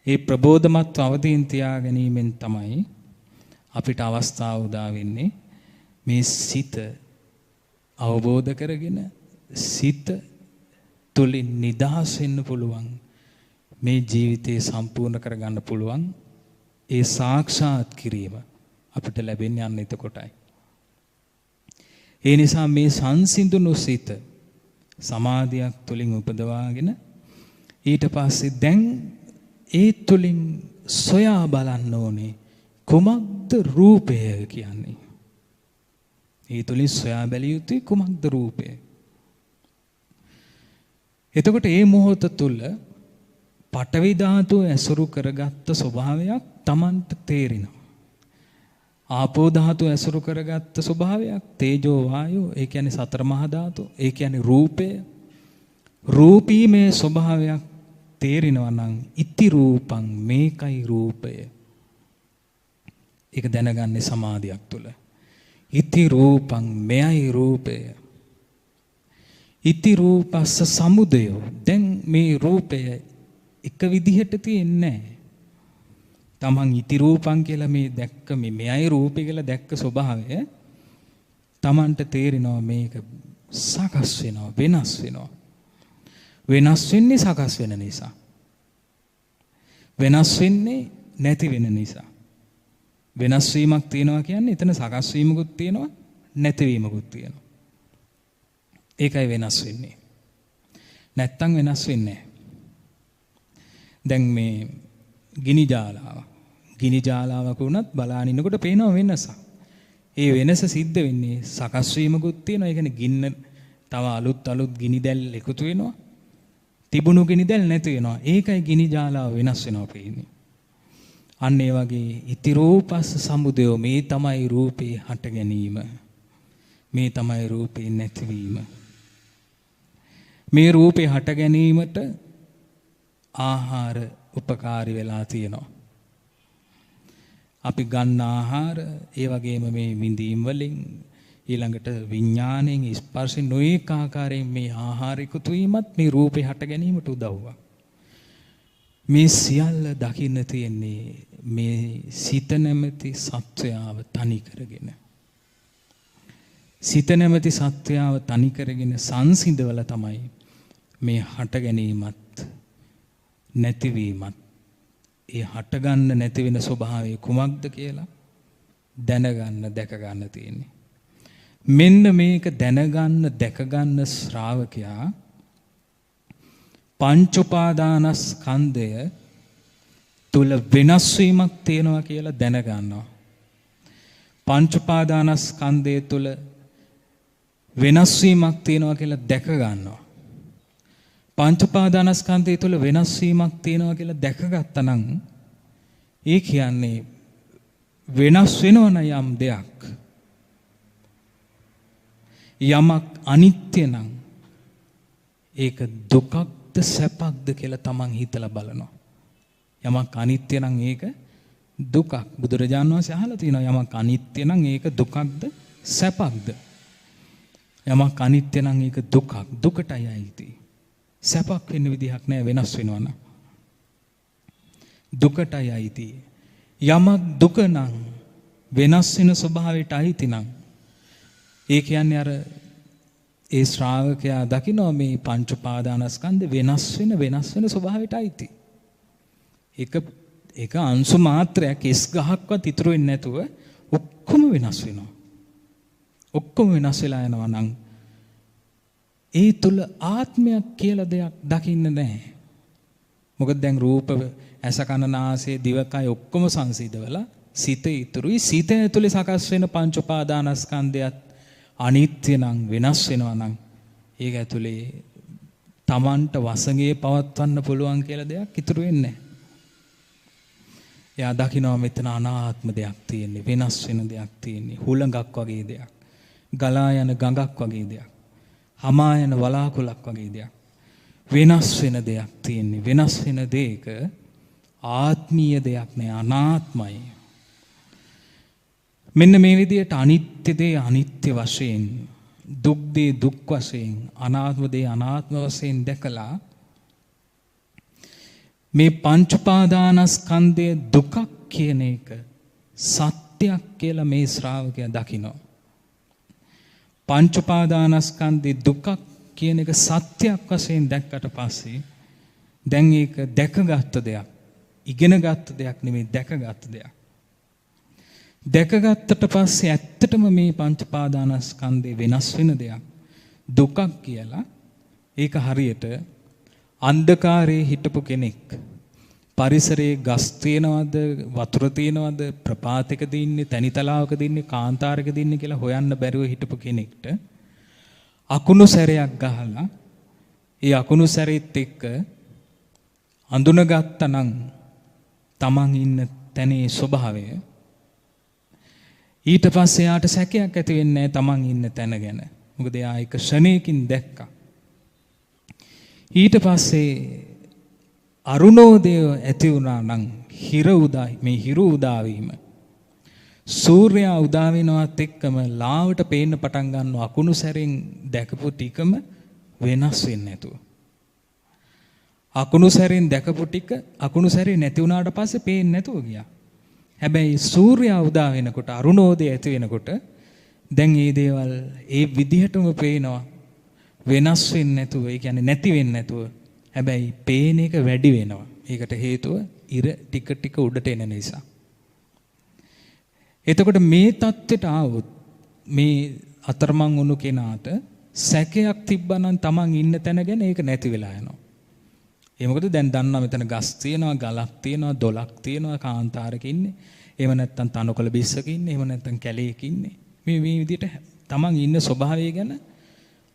ඒ ප්‍රබෝධමත්ව අවදියෙන් තියා ගැනීමෙන් තමයි අපිට අවස්ථාව උදා වෙන්නේ මේ සිත අවබෝධ කරගෙන සිත තුලින් නිදහස් වෙන්න පුළුවන්, මේ ජීවිතේ සම්පූර්ණ කරගන්න පුළුවන්. ඒ සාක්ෂාත් කිරීම අපිට ලැබෙන්නේ අන්න එතකොටයි. ඒ නිසා මේ සංසිඳුණු සිත සමාධියක් තුලින් උපදවාගෙන ඊට පස්සේ දැන් ඒ තුලින් සොයා බලන්න ඕනේ කුමක්ද රූපය කියන්නේ. ඒ තුලින් සොයා බැලිය යුතුයි කුමක්ද රූපය. එතකොට මේ මොහොත තුල පඨවි ධාතුව ඇසුරු කරගත්ත ස්වභාවයක් Tamanට තේරෙනවා. ආපෝ ධාතුව ඇසුරු කරගත්ත ස්වභාවයක්, තේජෝ වායෝ, ඒ කියන්නේ සතර මහා ධාතු, ඒ කියන්නේ රූපය. රූපීමේ ස්වභාවයක් තේරෙනවා නම් ඉති රූපං, මේකයි රූපය. ඒක දැනගන්නේ සමාධියක් තුල. ඉති රූපං, මෙයයි රූපය. ඉති රූපස්ස සමුදයෝ. දැන් මේ රූපය එක විදිහට තියෙන්නේ නැහැ. තමන් ඉති රූපං කියලා මේ දැක්ක මෙයයි රූපේ කියලා දැක්ක ස්වභාවය තමන්ට තේරෙනවා මේක සකස් වෙනවා වෙනස් වෙනවා. වෙනස් වෙන්නේ සකස් වෙන නිසා. වෙනස් වෙන්නේ නැති වෙන නිසා. වෙනස් වීමක් තියෙනවා කියන්නේ එතන සකස් වීමකුත් තියෙනවා නැතිවීමකුත් තියෙනවා. ඒකයි වෙනස් වෙන්නේ. නැත්තම් වෙනස් වෙන්නේ නැහැ. දැන් මේ ගිනි ජාලාව. ගිනි ජාලාවක වුණත් බලාගෙන ඉන්නකොට පේනවා වෙනසක්. ඒ වෙනස සිද්ධ වෙන්නේ සකස් වීමකුත් තියෙනවා. ඒ කියන්නේ ගින්න තව අලුත් ගිනි දැල් එකතු වෙනවා. තිබුණු ගිනි දැල් නැති වෙනවා. ඒකයි ගිනි ජාලාව වෙනස් වෙනවා පේන්නේ. අන්න ඒ වගේ ඉති රූපස්ස සමුදය මේ තමයි රූපේ හට ගැනීම. මේ තමයි රූපේ නැතිවීම. මේ රූපේ හට ගැනීමට ආහාර උපකාරී වෙලා තියෙනවා. අපි ගන්න ආහාර ඒ වගේම මේ විඳීම් වලින් ඊළඟට විඥාණයෙන් ස්පර්ශයෙන් නොඑක ආකාරයෙන් මේ ආහාර එකතු වීමත් මේ රූපේ හට ගැනීමට උදව්වක්. මේ සියල්ල දකින්න තියෙන්නේ මේ සිත නැමැති සත්වයාව තනි කරගෙන. සිත නැමැති සත්වයාව තනි කරගෙන සංසිඳවල තමයි මේ හට ගැනීමත් නැතිවීමත් ඒ හටගන්න නැති වෙන ස්වභාවය කුමක්ද කියලා දැනගන්න දැක ගන්න තියෙන්නේ. මෙන්න මේක දැනගන්න දැක ගන්න ශ්‍රාවකයා පංච උපාදානස්කන්ධය තුල වෙනස් වීමක් තියෙනවා කියලා දැනගන්නවා. පංච උපාදානස්කන්ධය තුල වෙනස් වීමක් තියෙනවා කියලා දැක ගන්නවා. පංච උපාදානස්කන්ධය තුල වෙනස් වීමක් තියෙනවා කියලා දැකගත්තා නම් ඒ කියන්නේ වෙනස් වෙනවන යම් දෙයක් යමක් අනිත්‍ය නම් ඒක දුකක්ද සැපක්ද කියලා තමන් හිතලා බලනවා. යමක් අනිත්‍ය නම් ඒක දුකක්. බුදුරජාණන් වහන්සේ අහලා තියෙනවා යමක් අනිත්‍ය නම් ඒක දුකක්ද සැපක්ද? යමක් අනිත්‍ය නම් ඒක දුකක්. දුකටයි අයිති. සැපක් වෙන්න විදිහක් නැහැ වෙනස් වෙනවා නම්. දුකටයි අයිති. යමක් දුක නම් වෙනස් වෙන ස්වභාවයට අයිති නම් ඒ කියන්නේ අර ඒ ශ්‍රාවකයා දකිනවා මේ පංච උපාදානස්කන්ධ වෙනස් වෙන ස්වභාවයට අයිති. ඒක අංශු මාත්‍රයක් එස් ගහක්වත් ඉතුරු වෙන්නේ නැතුව ඔක්කොම වෙනස් වෙනවා. ඔක්කොම වෙනස් වෙලා යනවා නම් ඒ තුල ආත්මයක් කියලා දෙයක් දකින්න නැහැ. මොකද දැන් රූප ඇස කන නාසය දිවකය ඔක්කොම සංසිඳවලා සිත ඉතුරුයි. සිත ඇතුලේ සකස් වෙන පංච උපාදානස්කන්ධයත් අනිත්‍ය නම් වෙනස් වෙනවා නම් ඒක ඇතුලේ Tamanට වසඟේ පවත්වන්න පුළුවන් කියලා දෙයක් ඉතුරු වෙන්නේ නැහැ. එයා දකිනවා මෙතන අනාත්ම දෙයක් තියෙන්නේ, වෙනස් වෙන දෙයක් තියෙන්නේ, හුළඟක් වගේ දෙයක්, ගලා යන ගඟක් වගේ දෙයක්, හමා යන වලාකුළක් වගේ දෙයක්, වෙනස් වෙන දෙයක් තියෙන්නේ. වෙනස් වෙන දෙයක ආත්මීය දෙයක් නෑ, අනාත්මයි. මෙන්න මේ විදිහට අනිත්‍ය දේ අනිත්‍ය වශයෙන්, දුක් දේ දුක් වශයෙන්, අනාත්ම දේ අනාත්ම වශයෙන් දැකලා මේ පංච උපාදානස්කන්ධය දුකක් කියන එක සත්‍යයක් කියලා මේ ශ්‍රාවකයා දකිනවා. පංච උපාදානස්කන්ධේ දුකක් කියන එක සත්‍යයක් වශයෙන් දැක්කට පස්සේ දැන් ඒක දැකගත් දෙයක්, ඉගෙනගත් දෙයක් නෙමෙයි, දැකගත් දෙයක්. දැකගත්තට පස්සේ ඇත්තටම මේ පංච උපාදානස්කන්ධේ වෙනස් වෙන දෙයක් දුකක් කියලා ඒක හරියට අන්ධකාරයේ හිටපු කෙනෙක් පරිසරයේ ගස් තියනවද, වතුර තියනවද, ප්‍රපාතයකද ඉන්නේ, තනිතලාවකද ඉන්නේ, කාන්තාරයකද ඉන්නේ කියලා හොයන්න බැරුව හිටපු කෙනෙක්ට අකුණු සැරයක් ගහලා ඒ අකුණු සැරෙත් එක්ක අඳුනගත්තා නම් තමන් ඉන්න තැනේ ස්වභාවය, ඊට පස්සේ යාට සැකයක් ඇති වෙන්නේ නැහැ තමන් ඉන්න තැන ගැන. මොකද එයා එක ෂණයකින් දැක්කා. ඊට පස්සේ අරුණෝදය ඇති වුණා නම් මේ හිරු උදා වීම, සූර්යයා උදා වෙනවත් එක්කම ලාවට පේන්න පටන් ගන්නවා අකුණු සැරෙන් දැකපු ටිකම වෙනස් වෙන්නේ නැතුව. අකුණු සැරෙන් දැකපු ටික අකුණු සැරේ නැති වුණාට පස්සේ පේන්නේ නැතුව ගියා. හැබැයි සූර්යයා උදා වෙනකොට අරුණෝදය ඇති වෙනකොට දැන් මේ දේවල් ඒ විදිහටම පේනවා. වෙනස් වෙන්නේ නැතුව, ඒ කියන්නේ නැති වෙන්නේ නැතුව. හැබැයි පේන එක වැඩි වෙනවා. ඒකට හේතුව ඉර ටික ටික උඩට එන නිසා. එතකොට මේ தත්ත්වයට ආවොත් මේ අතරමං වුණු කෙනාට සැකයක් තිබ්බනම් Taman ඉන්න තැන ගැන ඒක නැති වෙලා යනවා. ඒ මොකද දැන් දන්නවා මෙතන ගස් තියෙනවා, ගලක් තියෙනවා, දොලක් තියෙනවා, කාන්තාරක ඉන්නේ. එහෙම නැත්නම් තනකොළ බිස්සක ඉන්නේ, එහෙම නැත්නම් කැලේක ඉන්නේ. මේ විදිහට Taman ඉන්න ස්වභාවය ගැන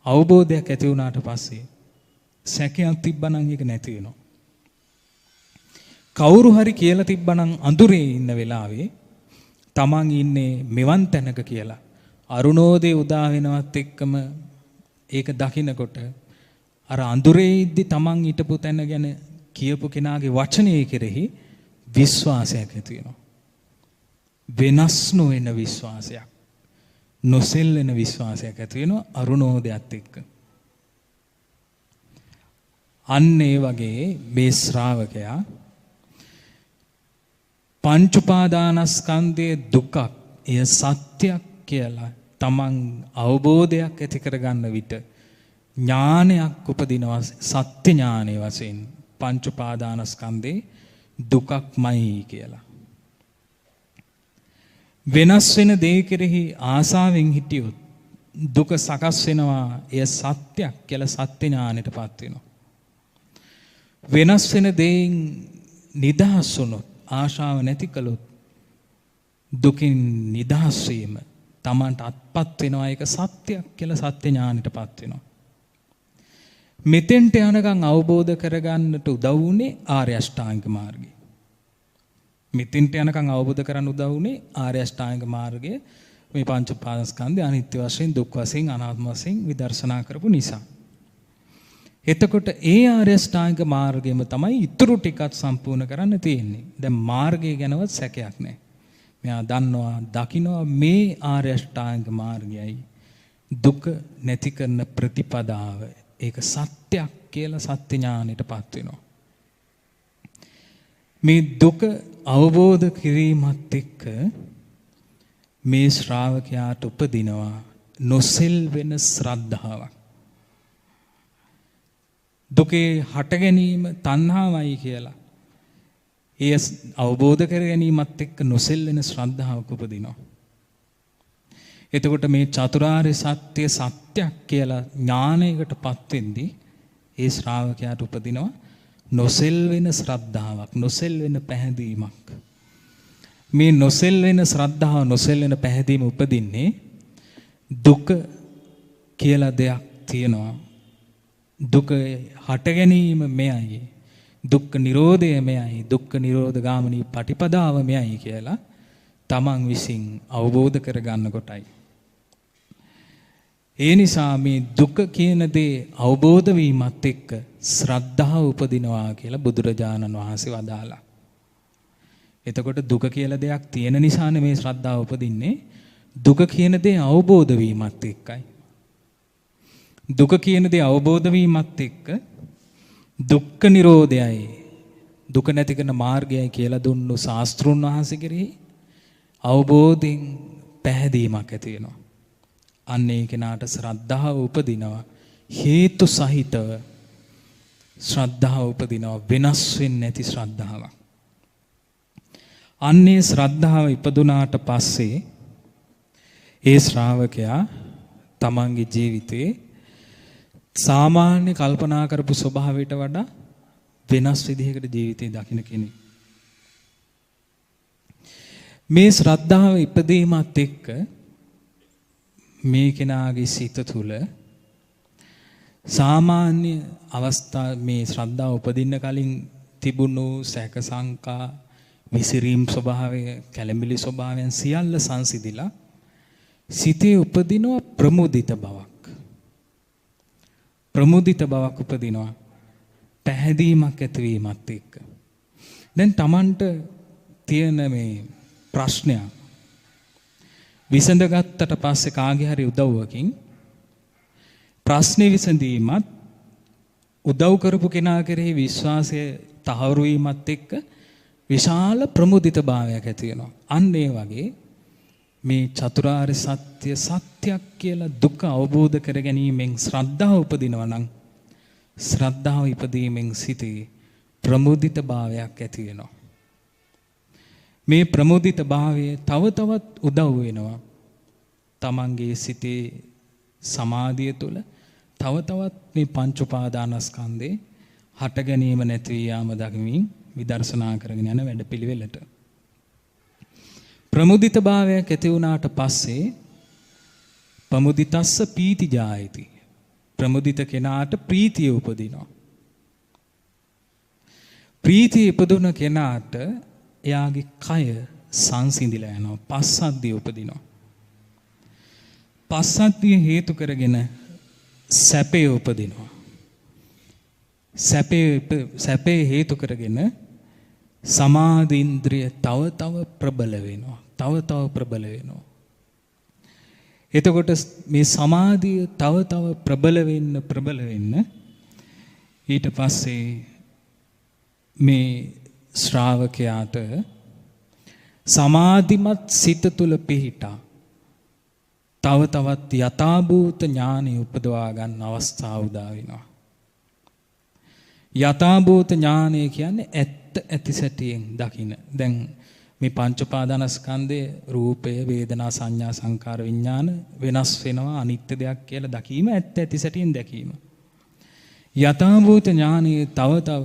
අවබෝධයක් ඇති වුණාට පස්සේ සැකයක් තිබ්බනම් ඒක නැති වෙනවා. කවුරු හරි කියලා තිබ්බනම් අඳුරේ ඉන්න වෙලාවේ Taman ඉන්නේ මෙවන් තැනක කියලා අරුණෝදේ උදා වෙනවත් එක්කම ඒක දකින්නකොට අර අඳුරේ ඉද්දි Taman හිටපු තැන ගැන කියපු කෙනාගේ වචනේ කෙරෙහි විශ්වාසයක් ඇති වෙනවා. වෙනස් නොවන විශ්වාසයක්, නොසෙල්වෙන විශ්වාසයක් ඇති වෙනවා අරුණෝදයත් එක්ක. අන්න ඒ වගේ මේ ශ්‍රාවකයා පංච උපාදානස්කන්ධයේ දුකක්, එය සත්‍යයක් කියලා Taman අවබෝධයක් ඇති කරගන්න විට ඥානයක් උපදිනවා. සත්‍ය ඥානයේ වශයෙන් පංච උපාදානස්කන්ධේ දුකක්මයි කියලා. වෙනස් වෙන දේ කෙරෙහි ආසාවෙන් හිටියොත් දුක සකස් වෙනවා. එය සත්‍යයක් කියලා සත්‍ය ඥානෙටපත් වෙනවා. වෙනස් වෙන දෙයින් නිදහස් වුණොත්, ආශාව නැති කළොත් දුකින් නිදහස් වීම Tamanට අත්පත් වෙනවා. ඒක සත්‍යයක් කියලා සත්‍ය ඥානෙටපත් වෙනවා. මෙතෙන්ට යනකම් අවබෝධ කරගන්නට උදව් වුණේ ආර්ය අෂ්ටාංගික මාර්ගය. මෙතෙන්ට යනකම් අවබෝධ කරගන්න උදව් වුණේ ආර්ය අෂ්ටාංගික මාර්ගය. මේ පංච උපාදානස්කන්ධය අනිත්‍ය වශයෙන්, දුක් වශයෙන්, අනාත්ම වශයෙන් විදර්ශනා කරපු නිසා. එතකොට ඒ ආර්ය අෂ්ටාංගික මාර්ගයම තමයි ඊතුරු ටිකත් සම්පූර්ණ කරන්න තියෙන්නේ. දැන් මාර්ගය ගැනවත් සැකයක් නැහැ. මෙයා දන්නවා, දකිනවා මේ ආර්ය අෂ්ටාංගික මාර්ගයයි දුක නැති කරන ප්‍රතිපදාව. ඒක සත්‍යයක් කියලා සත්‍ය ඥානෙටපත් වෙනවා. මේ දුක අවබෝධ කිරීමත් එක්ක මේ ශ්‍රාවකයාට උපදිනවා නොසෙල්වෙන ශ්‍රද්ධාවක්. දුකේ හට ගැනීම තණ්හාවයි කියලා ඒ අවබෝධ කර ගැනීමත් එක්ක නොසෙල්වෙන ශ්‍රද්ධාවක් උපදිනවා. එතකොට මේ චතුරාර්ය සත්‍ය සත්‍යයක් කියලා ඥානයකටපත් වෙද්දී ඒ ශ්‍රාවකයාට උපදිනවා නොසෙල්වෙන ශ්‍රද්ධාවක්, නොසෙල්වෙන පැහැදීමක්. මේ නොසෙල්වෙන ශ්‍රද්ධාව, නොසෙල්වෙන පැහැදීම උපදින්නේ දුක කියලා දෙයක් තියෙනවා. දුක හට ගැනීම මෙයයි, දුක්ඛ නිරෝධය මෙයයි, දුක්ඛ නිරෝධ ගාමිනී පටිපදාව මෙයයි කියලා තමන් විසින් අවබෝධ කරගන්න කොටයි. ඒ නිසා මේ දුක කියන දේ අවබෝධ වීමත් එක්ක ශ්‍රද්ධාව උපදිනවා කියලා බුදුරජාණන් වහන්සේ වදාලා. එතකොට දුක කියලා දෙයක් තියෙන නිසානේ මේ ශ්‍රද්ධාව උපදින්නේ. දුක කියන දේ අවබෝධ වීමත් එක්කයි. දුක කියන දේ අවබෝධ වීමත් එක්ක දුක්ඛ නිරෝධයයි, දුක නැති කරන මාර්ගයයි කියලා දුන්නු ශාස්ත්‍රුන් වහන්සේ කෙරෙහි අවබෝධයෙන් පැහැදීමක් ඇති වෙනවා. අන්න ඒ කෙනාට ශ්‍රද්ධාව උපදිනවා. හේතු සහිතව ශ්‍රද්ධාව උපදිනවා. වෙනස් වෙන්නේ නැති ශ්‍රද්ධාවක්. අන්නේ ශ්‍රද්ධාව ඉපදුනාට පස්සේ ඒ ශ්‍රාවකයා තමන්ගේ ජීවිතේ සාමාන්‍ය කල්පනා කරපු ස්වභාවයට වඩා වෙනස් විදිහකට ජීවිතේ දකින්න කෙනෙක්. මේ ශ්‍රද්ධාව ඉපදීමත් එක්ක මේ කෙනාගේ සිත තුළ සාමාන්‍ය අවස්ථා, මේ ශ්‍රද්ධාව උපදින්න කලින් තිබුණු සැක සංකා, විසිරීම් ස්වභාවය, කැළඹිලි ස්වභාවයන් සියල්ල සංසිඳිලා සිතේ උපදිනවා ප්‍රමුදිත බවක්. ප්‍රමුදිත බවක් උපදිනවා පැහැදීමක් ඇතිවීමත් එක්ක. දැන් Tamanට තියෙන මේ ප්‍රශ්නයක් විසඳගත්තට පස්සේ කාගේ හරි උදව්වකින් ප්‍රශ්නේ විසඳීමත් උදව් කරපු කෙනා කෙරෙහි විශ්වාසය තහවුරු වීමත් එක්ක විශාල ප්‍රමුදිතභාවයක් ඇති වෙනවා. අන්න ඒ වගේ මේ චතුරාර්ය සත්‍ය සත්‍යයක් කියලා දුක අවබෝධ කර ගැනීමෙන් ශ්‍රද්ධාව උපදිනවා නම් ශ්‍රද්ධාව ඉපදීමෙන් සිටී ප්‍රමුදිතභාවයක් ඇති වෙනවා. මේ ප්‍රමුදිතභාවය තව තවත් උදව් වෙනවා. තමන්ගේ සිතේ සමාධිය තුළ තව තවත් මේ පංච උපාදානස්කන්ධේ හට ගැනීම නැති යාම දකිමින් විදර්ශනා කරගෙන යන වැඩපිළිවෙලට ප්‍රමුදිතභාවයක් ඇති වුණාට පස්සේ ප්‍රමුදිතස්ස පීති ජායති. ප්‍රමුදිත කෙනාට ප්‍රීතිය උපදිනවා. ප්‍රීතිය ඉපදුන කෙනාට එයාගේ කය සංසිඳිලා යනවා. පස්සද්ධිය උපදිනවා. පස්සද්ධිය හේතු කරගෙන සැපේ උපදිනවා. සැපේ හේතු කරගෙන සමාධි ඉන්ද්‍රිය තව තව ප්‍රබල වෙනවා. තව තව ප්‍රබල වෙනවා. එතකොට මේ සමාධිය තව තව ප්‍රබල වෙන්න ඊට පස්සේ මේ ශ්‍රාවකයාට සමාධිමත් සිත තුළ පිහිටා තව තවත් යථාභූත ඥානෙ උපදවා ගන්න අවස්ථාව උදා වෙනවා. යථාභූත ඥානය කියන්නේ ඇත්ත ඇති සැටියෙන් දකින. දැන් මේ පංච උපාදානස්කන්ධයේ රූපය, වේදනා, සංඥා, සංකාර, විඥාන වෙනස් වෙනවා අනිත්‍ය දෙයක් කියලා දැකීම ඇත්ත ඇති සැටියෙන් දැකීම. යථාභූත ඥානය තව තව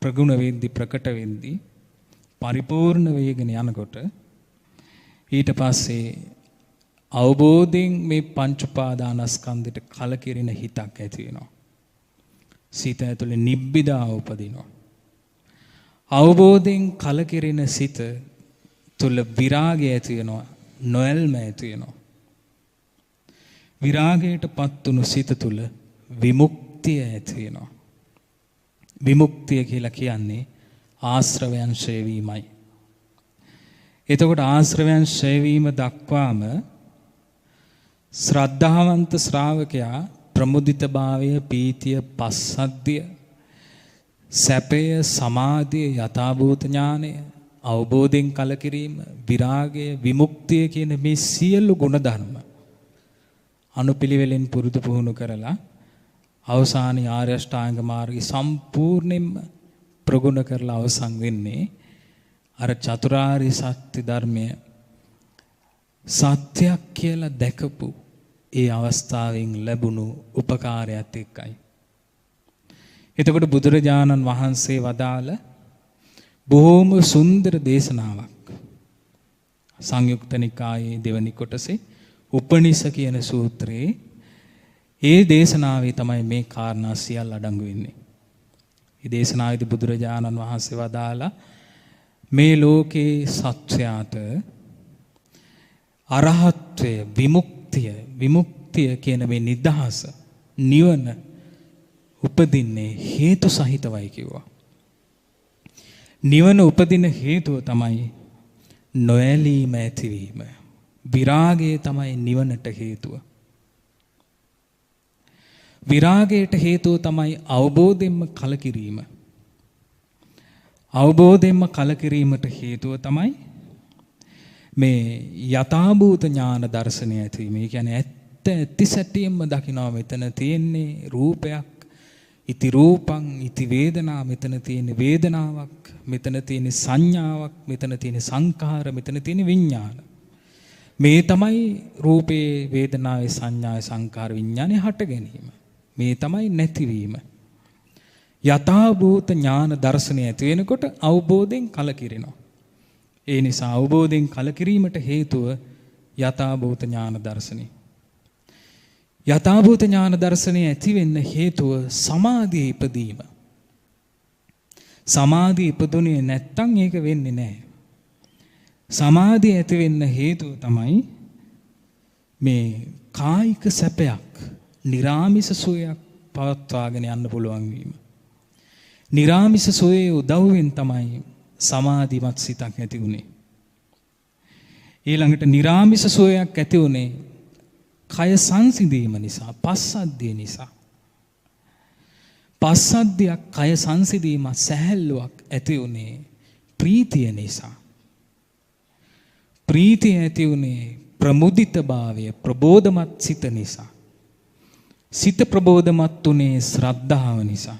ප්‍රගුණ වෙද්දී ප්‍රකට වෙද්දී පරිපූර්ණ වේගෙන යනකොට ඊට පස්සේ අවබෝධයෙන් මේ පංච උපාදානස්කන්ධයට කලකිරෙන හිතක් ඇති වෙනවා. සිත ඇතුලේ නිබ්බිදා උපදිනවා. අවබෝධයෙන් කලකිරෙන සිත තුල විරාගය ඇති වෙනවා. නොයල්ම ඇති වෙනවා. විරාගයටපත් වුණු සිත තුල විමුක්තිය ඇති වෙනවා. විමුක්තිය කියලා කියන්නේ ආශ්‍රවයන් ඡය වීමයි. එතකොට ආශ්‍රවයන් ඡය වීම දක්වාම ශ්‍රද්ධාවන්ත ශ්‍රාවකයා ප්‍රමුදිතභාවය, පීතිය, පස්සද්ධිය, සැපය, සමාධිය, යථාභූත ඥානය, අවබෝධයෙන් කලකිරීම, විරාගය, විමුක්තිය කියන මේ සියලු ගුණධර්ම අනුපිළිවෙලින් පුරුදු පුහුණු කරලා අවසානයේ ආර්ය අෂ්ටාංග මාර්ගය සම්පූර්ණයෙන්ම ප්‍රගුණ කරලා අවසන් වෙන්නේ අර චතුරාර්ය සත්‍ය ධර්මය සත්‍යයක් කියලා දැකපු ඒ අවස්ථාවෙන් ලැබුණු උපකාරයත් එක්කයි. එතකොට බුදුරජාණන් වහන්සේ වදාළ බොහොම සුන්දර දේශනාවක් සංයුක්ත නිකායේ දෙවනි කොටසේ උපනිෂ කියන සූත්‍රයේ ඒ දේශනාවේ තමයි මේ කාරණා සියල්ල අඩංගු වෙන්නේ. මේ දේශනාවේදී බුදුරජාණන් වහන්සේ වදාලා මේ ලෝකේ සත්‍යයට අරහත්ත්වය, විමුක්තිය කියන මේ නිදහස, නිවන උපදින්නේ හේතු සහිතවයි කිව්වා. නිවන උපදින හේතුව තමයි නොඇලීම ඇතිවීම. විරාගය තමයි නිවනට හේතුව. විරාගයට හේතුව තමයි අවබෝධයෙන්ම කලකිරීම. අවබෝධයෙන්ම කලකිරීමට හේතුව තමයි මේ යථාභූත ඥාන දර්ශනය ඇතිවීම. ඒ කියන්නේ ඇත්ත ඇති සැටියෙන්ම දකිනවා මෙතන තියෙන්නේ රූපයක්, ඉති රූපං, ඉති වේදනා, මෙතන තියෙන වේදනාවක්, මෙතන තියෙන සංඥාවක්, මෙතන තියෙන සංඛාර, මෙතන තියෙන විඥාන. මේ තමයි රූපේ, වේදනාවේ, සංඥාවේ, සංඛාර, විඥානේ හට ගැනීම. මේ තමයි නැතිවීම. යථාභූත ඥාන දර්ශනය ඇති වෙනකොට අවබෝධයෙන් කලකිරෙනවා. ඒ නිසා අවබෝධයෙන් කලකිරීමට හේතුව යථාභූත ඥාන දර්ශනය. යථාභූත ඥාන දර්ශනය ඇති වෙන්න හේතුව සමාධිය ඉපදීම. සමාධිය ඉපදුනේ නැත්තම් ඒක වෙන්නේ නැහැ. සමාධිය ඇති වෙන්න හේතුව තමයි මේ කායික සැපයක්, නිරාමිස සුවයක් පවත්වාගෙන යන්න පුළුවන් වීම. නිරාමිස සුවයේ උදව්වෙන් තමයි සමාධිමත් සිතක් ඇති වුනේ. ඊළඟට නිරාමිස සුවයක් ඇති වුනේ කය සංසිඳීම නිසා, පස්සද්ධිය නිසා. පස්සද්ධියක්, කය සංසිඳීමක්, සැහැල්ලුවක් ඇති උනේ ප්‍රීතිය නිසා. ප්‍රීතිය ඇති උනේ ප්‍රමුදිත භාවය, ප්‍රබෝධමත් සිත නිසා. සිත ප්‍රබෝධමත් උනේ ශ්‍රද්ධාව නිසා.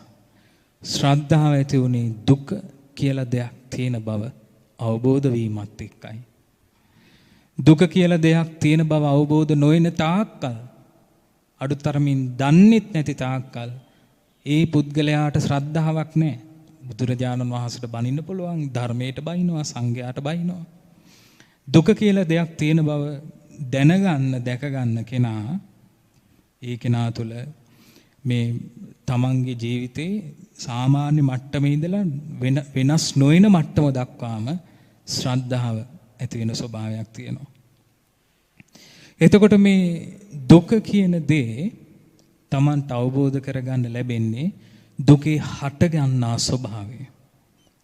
ශ්‍රද්ධාව ඇති උනේ දුක කියලා දෙයක් තියෙන බව අවබෝධ වීමත් එක්කයි. දුක කියලා දෙයක් තියෙන බව අවබෝධ නොවන තාක්කල්, අඩුතරමින් දන්නෙත් නැති තාක්කල් ඒ පුද්ගලයාට ශ්‍රද්ධාවක් නැහැ. බුදුරජාණන් වහන්සේට බනින්න පුළුවන්, ධර්මයට බනිනවා, සංඝයාට බනිනවා. දුක කියලා දෙයක් තියෙන බව දැනගන්න, දැකගන්න කෙනා, ඒ කෙනා තුළ මේ තමන්ගේ ජීවිතේ සාමාන්‍ය මට්ටමේ ඉඳලා වෙනස් නොවන මට්ටම දක්වාම ශ්‍රද්ධාව ඇති වෙන ස්වභාවයක් තියෙනවා. එතකොට මේ දුක කියන දේ තමන්ට අවබෝධ කරගන්න ලැබෙන්නේ දුකේ හට ගන්නා ස්වභාවය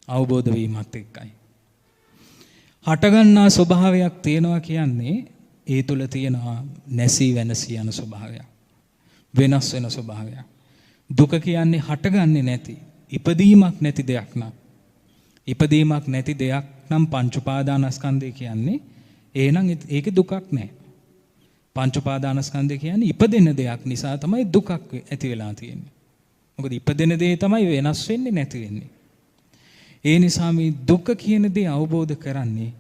අවබෝධ වීමත් එක්කයි. හට ගන්නා ස්වභාවයක් තියෙනවා කියන්නේ ඒ තුල තියෙනවා නැසී වෙනසී යන ස්වභාවයක්, වෙනස් වෙන ස්වභාවයක්. දුක කියන්නේ හටගන්නේ නැති, ඉපදීමක් නැති දෙයක් නම්, ඉපදීමක් නැති දෙයක් නම් පංච උපාදානස්කන්ධය කියන්නේ, එහෙනම් ඒකේ දුකක් නැහැ. පංච උපාදානස්කන්ධය කියන්නේ ඉපදෙන දෙයක් නිසා තමයි දුකක් ඇති වෙලා තියෙන්නේ. මොකද ඉපදෙන දේ තමයි වෙනස් වෙන්නේ, නැති වෙන්නේ. ඒ නිසා මේ දුක කියන දේ අවබෝධ කරන්නේ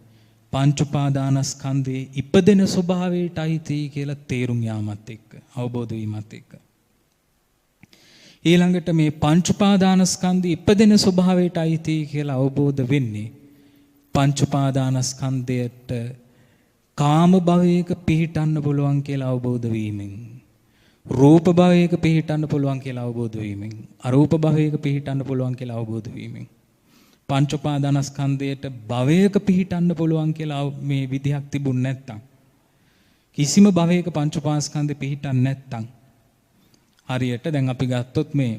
පංච උපාදානස්කන්ධයේ ඉපදෙන ස්වභාවයටයි කියලා තේරුම් යාමත් එක්ක, අවබෝධ වීමත් එක්ක. ඊළඟට මේ පංච උපාදානස්කන්ධයේ ඉපදෙන ස්වභාවයටයි කියලා අවබෝධ වෙන්නේ පංච උපාදානස්කන්ධයට කාම භවයක පිහිටන්න පුළුවන් කියලා අවබෝධ වීමෙන්, රූප භවයක පිහිටන්න පුළුවන් කියලා අවබෝධ වීමෙන්, අරූප භවයක පිහිටන්න පුළුවන් කියලා අවබෝධ වීමෙන්, පංච උපාදානස්කන්ධයට භවයක පිහිටන්න පුළුවන් කියලා මේ විදිහක් තිබුණ නැත්තම්, කිසිම භවයක පංච උපාදානස්කන්ධෙ පිහිටන්නේ නැත්තම්, හරියට දැන් අපි ගත්තොත් මේ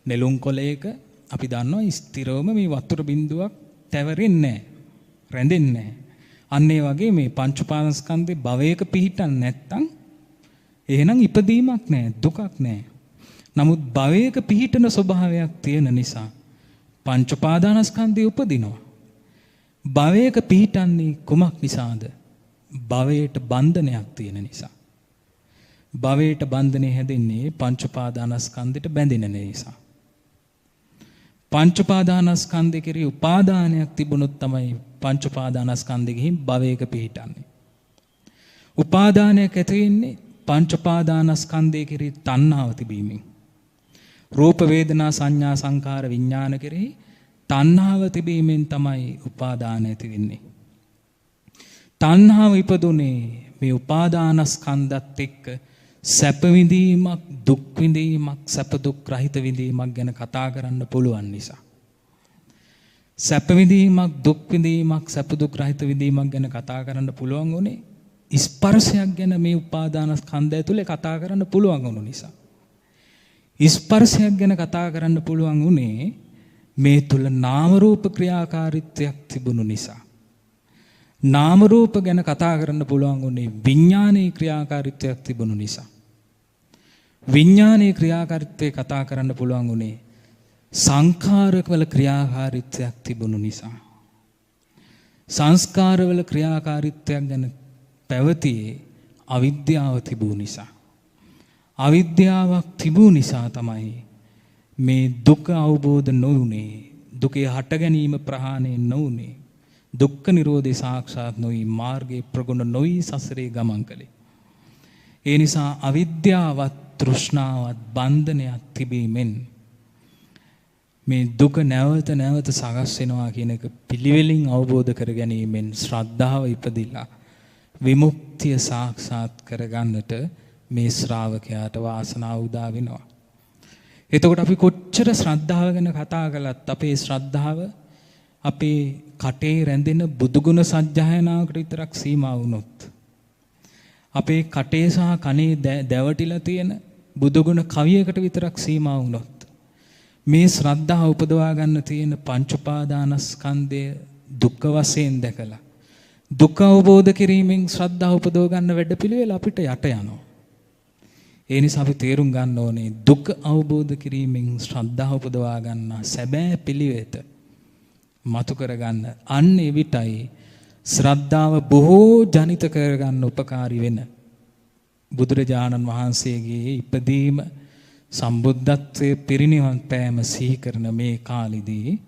නෙළුම් කොළයක අපි දන්නවා ස්ථිරවම මේ වතුර බිඳුවක් තැවරෙන්නේ නැහැ, රැඳෙන්නේ නැහැ. අන්න ඒ වගේ මේ පංච උපාදානස්කන්ධේ භවයක පිහිටන්නේ නැත්තම් එහෙනම් ඉපදීමක් නැහැ, දුකක් නැහැ. නමුත් භවයක පිහිටන ස්වභාවයක් තියෙන නිසා පංච උපාදානස්කන්ධය උපදිනවා. භවයක පිහිටන්නේ කුමක් නිසාද? භවයට බන්ධනයක් තියෙන නිසා. භවයට බන්ධනේ හැදෙන්නේ පංච උපාදානස්කන්ධයට බැඳෙන නිසා. පංච උපාදානස්කන්ධේ කෙරෙහි උපාදානයක් තිබුණොත් තමයි පංච උපාදානස්කන්ධෙ ගිහින් භවයක පිහිටන්නේ. උපාදානයක් ඇති වෙන්නේ පංච උපාදානස්කන්ධය කෙරෙහි තණ්හාව තිබීමෙන්. රූප වේදනා සංඥා සංකාර විඥාන කෙරෙහි තණ්හාව තිබීමෙන් තමයි උපාදාන ඇති වෙන්නේ. තණ්හාව ඉපදුනේ මේ උපාදානස්කන්ධත් එක්ක සැප විඳීමක්, දුක් විඳීමක්, සැප දුක් රහිත විඳීමක් ගැන කතා කරන්න පුළුවන් නිසා. සැප විඳීමක්, දුක් විඳීමක්, සැප දුක් රහිත විඳීමක් ගැන කතා කරන්න පුළුවන් උනේ ස්පර්ශයක් ගැන මේ උපාදානස්කන්ධය තුල කතා කරන්න පුළුවන් වුණු නිසා. ස්පර්ශයක් ගැන කතා කරන්න පුළුවන් උනේ මේ තුල නාම රූප ක්‍රියාකාරීත්වයක් තිබුණු නිසා. නාම රූප ගැන කතා කරන්න පුළුවන් උනේ විඥානයේ ක්‍රියාකාරීත්වයක් තිබුණු නිසා. විඥානයේ ක්‍රියාකාරීත්වය කතා කරන්න පුළුවන් උනේ සංඛාරවල ක්‍රියාකාරීත්වයක් තිබුණු නිසා. සංස්කාරවල ක්‍රියාකාරීත්වයක් ගැන පැවතියේ අවිද්‍යාව තිබුණු නිසා. අවිද්‍යාවක් තිබුණු නිසා තමයි මේ දුක අවබෝධ නොවුනේ, දුකේ හට ගැනීම ප්‍රහාණය නොවුනේ, දුක්ඛ නිරෝධය සාක්ෂාත් නොවි, මාර්ගයේ ප්‍රගුණ නොවි සසරේ ගමන් කළේ. ඒ නිසා අවිද්‍යාවත්, තෘෂ්ණාවත්, බන්ධනයක් තිබීමෙන් මේ දුක නැවත නැවත සකස් වෙනවා කියන එක පිළිවෙලින් අවබෝධ කර ගැනීමෙන් ශ්‍රද්ධාව ඉපදිලා විමුක්තිය සාක්ෂාත් කරගන්නට මේ ශ්‍රාවකයාට වාසනාව උදා වෙනවා. එතකොට අපි කොච්චර ශ්‍රද්ධාව ගැන කතා කළත් අපේ ශ්‍රද්ධාව අපේ කටේ රැඳෙන බුදුගුණ සජ්ජායනාවකට විතරක් සීමා වුණොත්, අපේ කටේ සහ කනේ දැවටිලා තියෙන බුදුගුණ කවියකට විතරක් සීමා වුණොත්, මේ ශ්‍රද්ධාව උපදවා ගන්න තියෙන පංච උපාදානස්කන්ධය දුක්ඛ වශයෙන් දැකලා දුක අවබෝධ කිරීමෙන් ශ්‍රද්ධාව උපදව ගන්න වැඩපිළිවෙල අපිට යට යනවා. ඒ නිසා අපි තේරුම් ගන්න ඕනේ දුක අවබෝධ කිරීමෙන් ශ්‍රද්ධාව උපදවා ගන්න සැබෑ පිළිවෙත මතු කරගන්න. අන්න එවිටයි ශ්‍රද්ධාව බොහෝ ජනිත කරගන්න උපකාරී වෙන බුදුරජාණන් වහන්සේගේ ඉපදීම සම්බුද්ධත්වයේ පිරිනිවන් පෑම සිහි කරන මේ කාලෙදී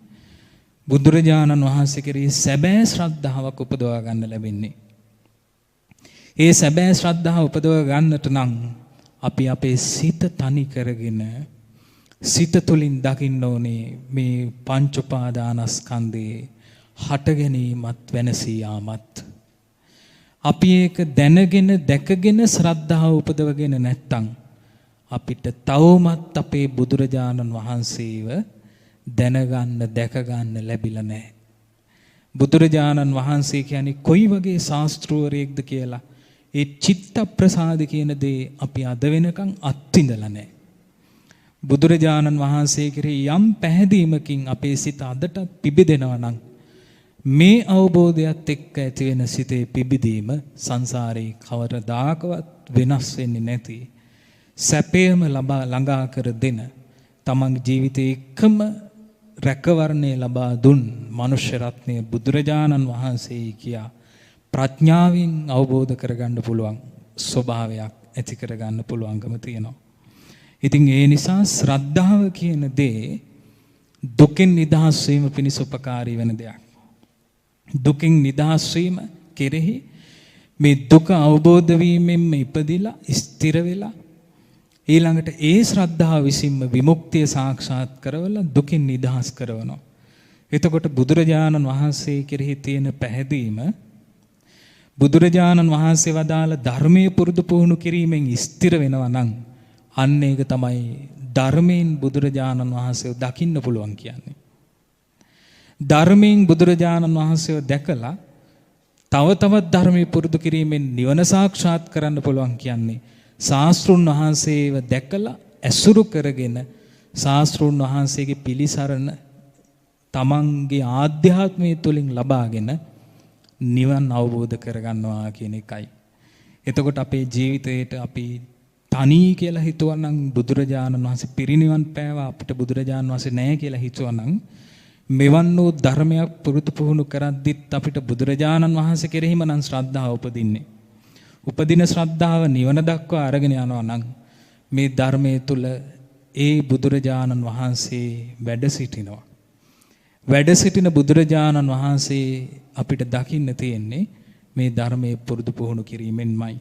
බුදුරජාණන් වහන්සේ කෙරෙහි සැබෑ ශ්‍රද්ධාවක් උපදවා ගන්න ලැබෙන්නේ. ඒ සැබෑ ශ්‍රද්ධාව උපදවා ගන්නට නම් අපි අපේ සිත තනි කරගෙන සිත තුළින් දකින්න ඕනේ මේ පංච උපාදානස්කන්ධේ හට ගැනීමත් වෙනසී යාමත්. අපි ඒක දැනගෙන දැකගෙන ශ්‍රද්ධාව උපදවගෙන නැත්තම් අපිට තවමත් අපේ බුදුරජාණන් වහන්සේව දැනගන්න දැකගන්න ලැබිලා නැහැ. බුදුරජාණන් වහන්සේ කියන්නේ කොයි වගේ ශාස්ත්‍රවරයෙක්ද කියලා ඒ චිත්ත ප්‍රසාද කියන දේ අපි අද වෙනකන් අත්විඳලා නැහැ. බුදුරජාණන් වහන්සේ කෙරෙහි යම් පැහැදීමකින් අපේ සිත අදටත් පිබිදෙනවා නම් මේ අවබෝධයත් එක්ක ඇති වෙන සිතේ පිබිදීම සංසාරේ කවරදාකවත් වෙනස් වෙන්නේ නැති සැපේම ළඟා කර දෙන තමන්ගේ ජීවිතයේ එකම රැකවරණය ලබා දුන් මනුෂ්‍ය රත්නය බුදුරජාණන් වහන්සේ කියා ප්‍රඥාවෙන් අවබෝධ කරගන්න පුළුවන් ස්වභාවයක් ඇති කරගන්න පුළුවන්කම තියෙනවා. ඉතින් ඒ නිසා ශ්‍රද්ධාව කියන දේ දුකෙන් නිදහස් වීම පිණිස උපකාරී වෙන දෙයක්. දුකින් නිදහස් වීම කෙරෙහි මේ දුක අවබෝධ වීමෙන්ම ඉපදිලා ස්ථිර වෙලා ඊළඟට ඒ ශ්‍රද්ධාව විසින්ම විමුක්තිය සාක්ෂාත් කරවලා දුකින් නිදහස් කරවනවා. එතකොට බුදුරජාණන් වහන්සේ කෙරෙහි තියෙන පැහැදීම බුදුරජාණන් වහන්සේ වදාළ ධර්මයේ පුරුදු පුහුණු කිරීමෙන් ස්ථිර වෙනවා නම් අන්න ඒක තමයි ධර්මයෙන් බුදුරජාණන් වහන්සේව දකින්න පුළුවන් කියන්නේ. ධර්මයෙන් බුදුරජාණන් වහන්සේව දැකලා තව තවත් ධර්මයේ පුරුදු කිරීමෙන් නිවන සාක්ෂාත් කරන්න පුළුවන් කියන්නේ ශාස්ත්‍රුන් වහන්සේව දැකලා ඇසුරු කරගෙන ශාස්ත්‍රුන් වහන්සේගේ පිළිසරණ තමන්ගේ ආධ්‍යාත්මය තුළින් ලබාගෙන නිවන් අවබෝධ කරගන්නවා කියන එකයි. එතකොට අපේ ජීවිතේට අපි තනි කියලා හිතුවනම් බුදුරජාණන් වහන්සේ පිරිනිවන් පෑවා අපිට බුදුරජාණන් වහන්සේ නැහැ කියලා හිතුවනම් මෙවන් වූ ධර්මයක් පුරුදු පුහුණු කරද්දිත් අපිට බුදුරජාණන් වහන්සේ කෙරෙහිම නම් ශ්‍රද්ධාව උපදින්නේ. උපදින ශ්‍රද්ධාව නිවන දක්වා අරගෙන යනවා නම් මේ ධර්මයේ තුල ඒ බුදුරජාණන් වහන්සේ වැඩ සිටිනවා. වැඩ සිටින බුදුරජාණන් වහන්සේ අපිට දකින්න තියෙන්නේ මේ ධර්මයේ පුරුදු පුහුණු කිරීමෙන්මයි.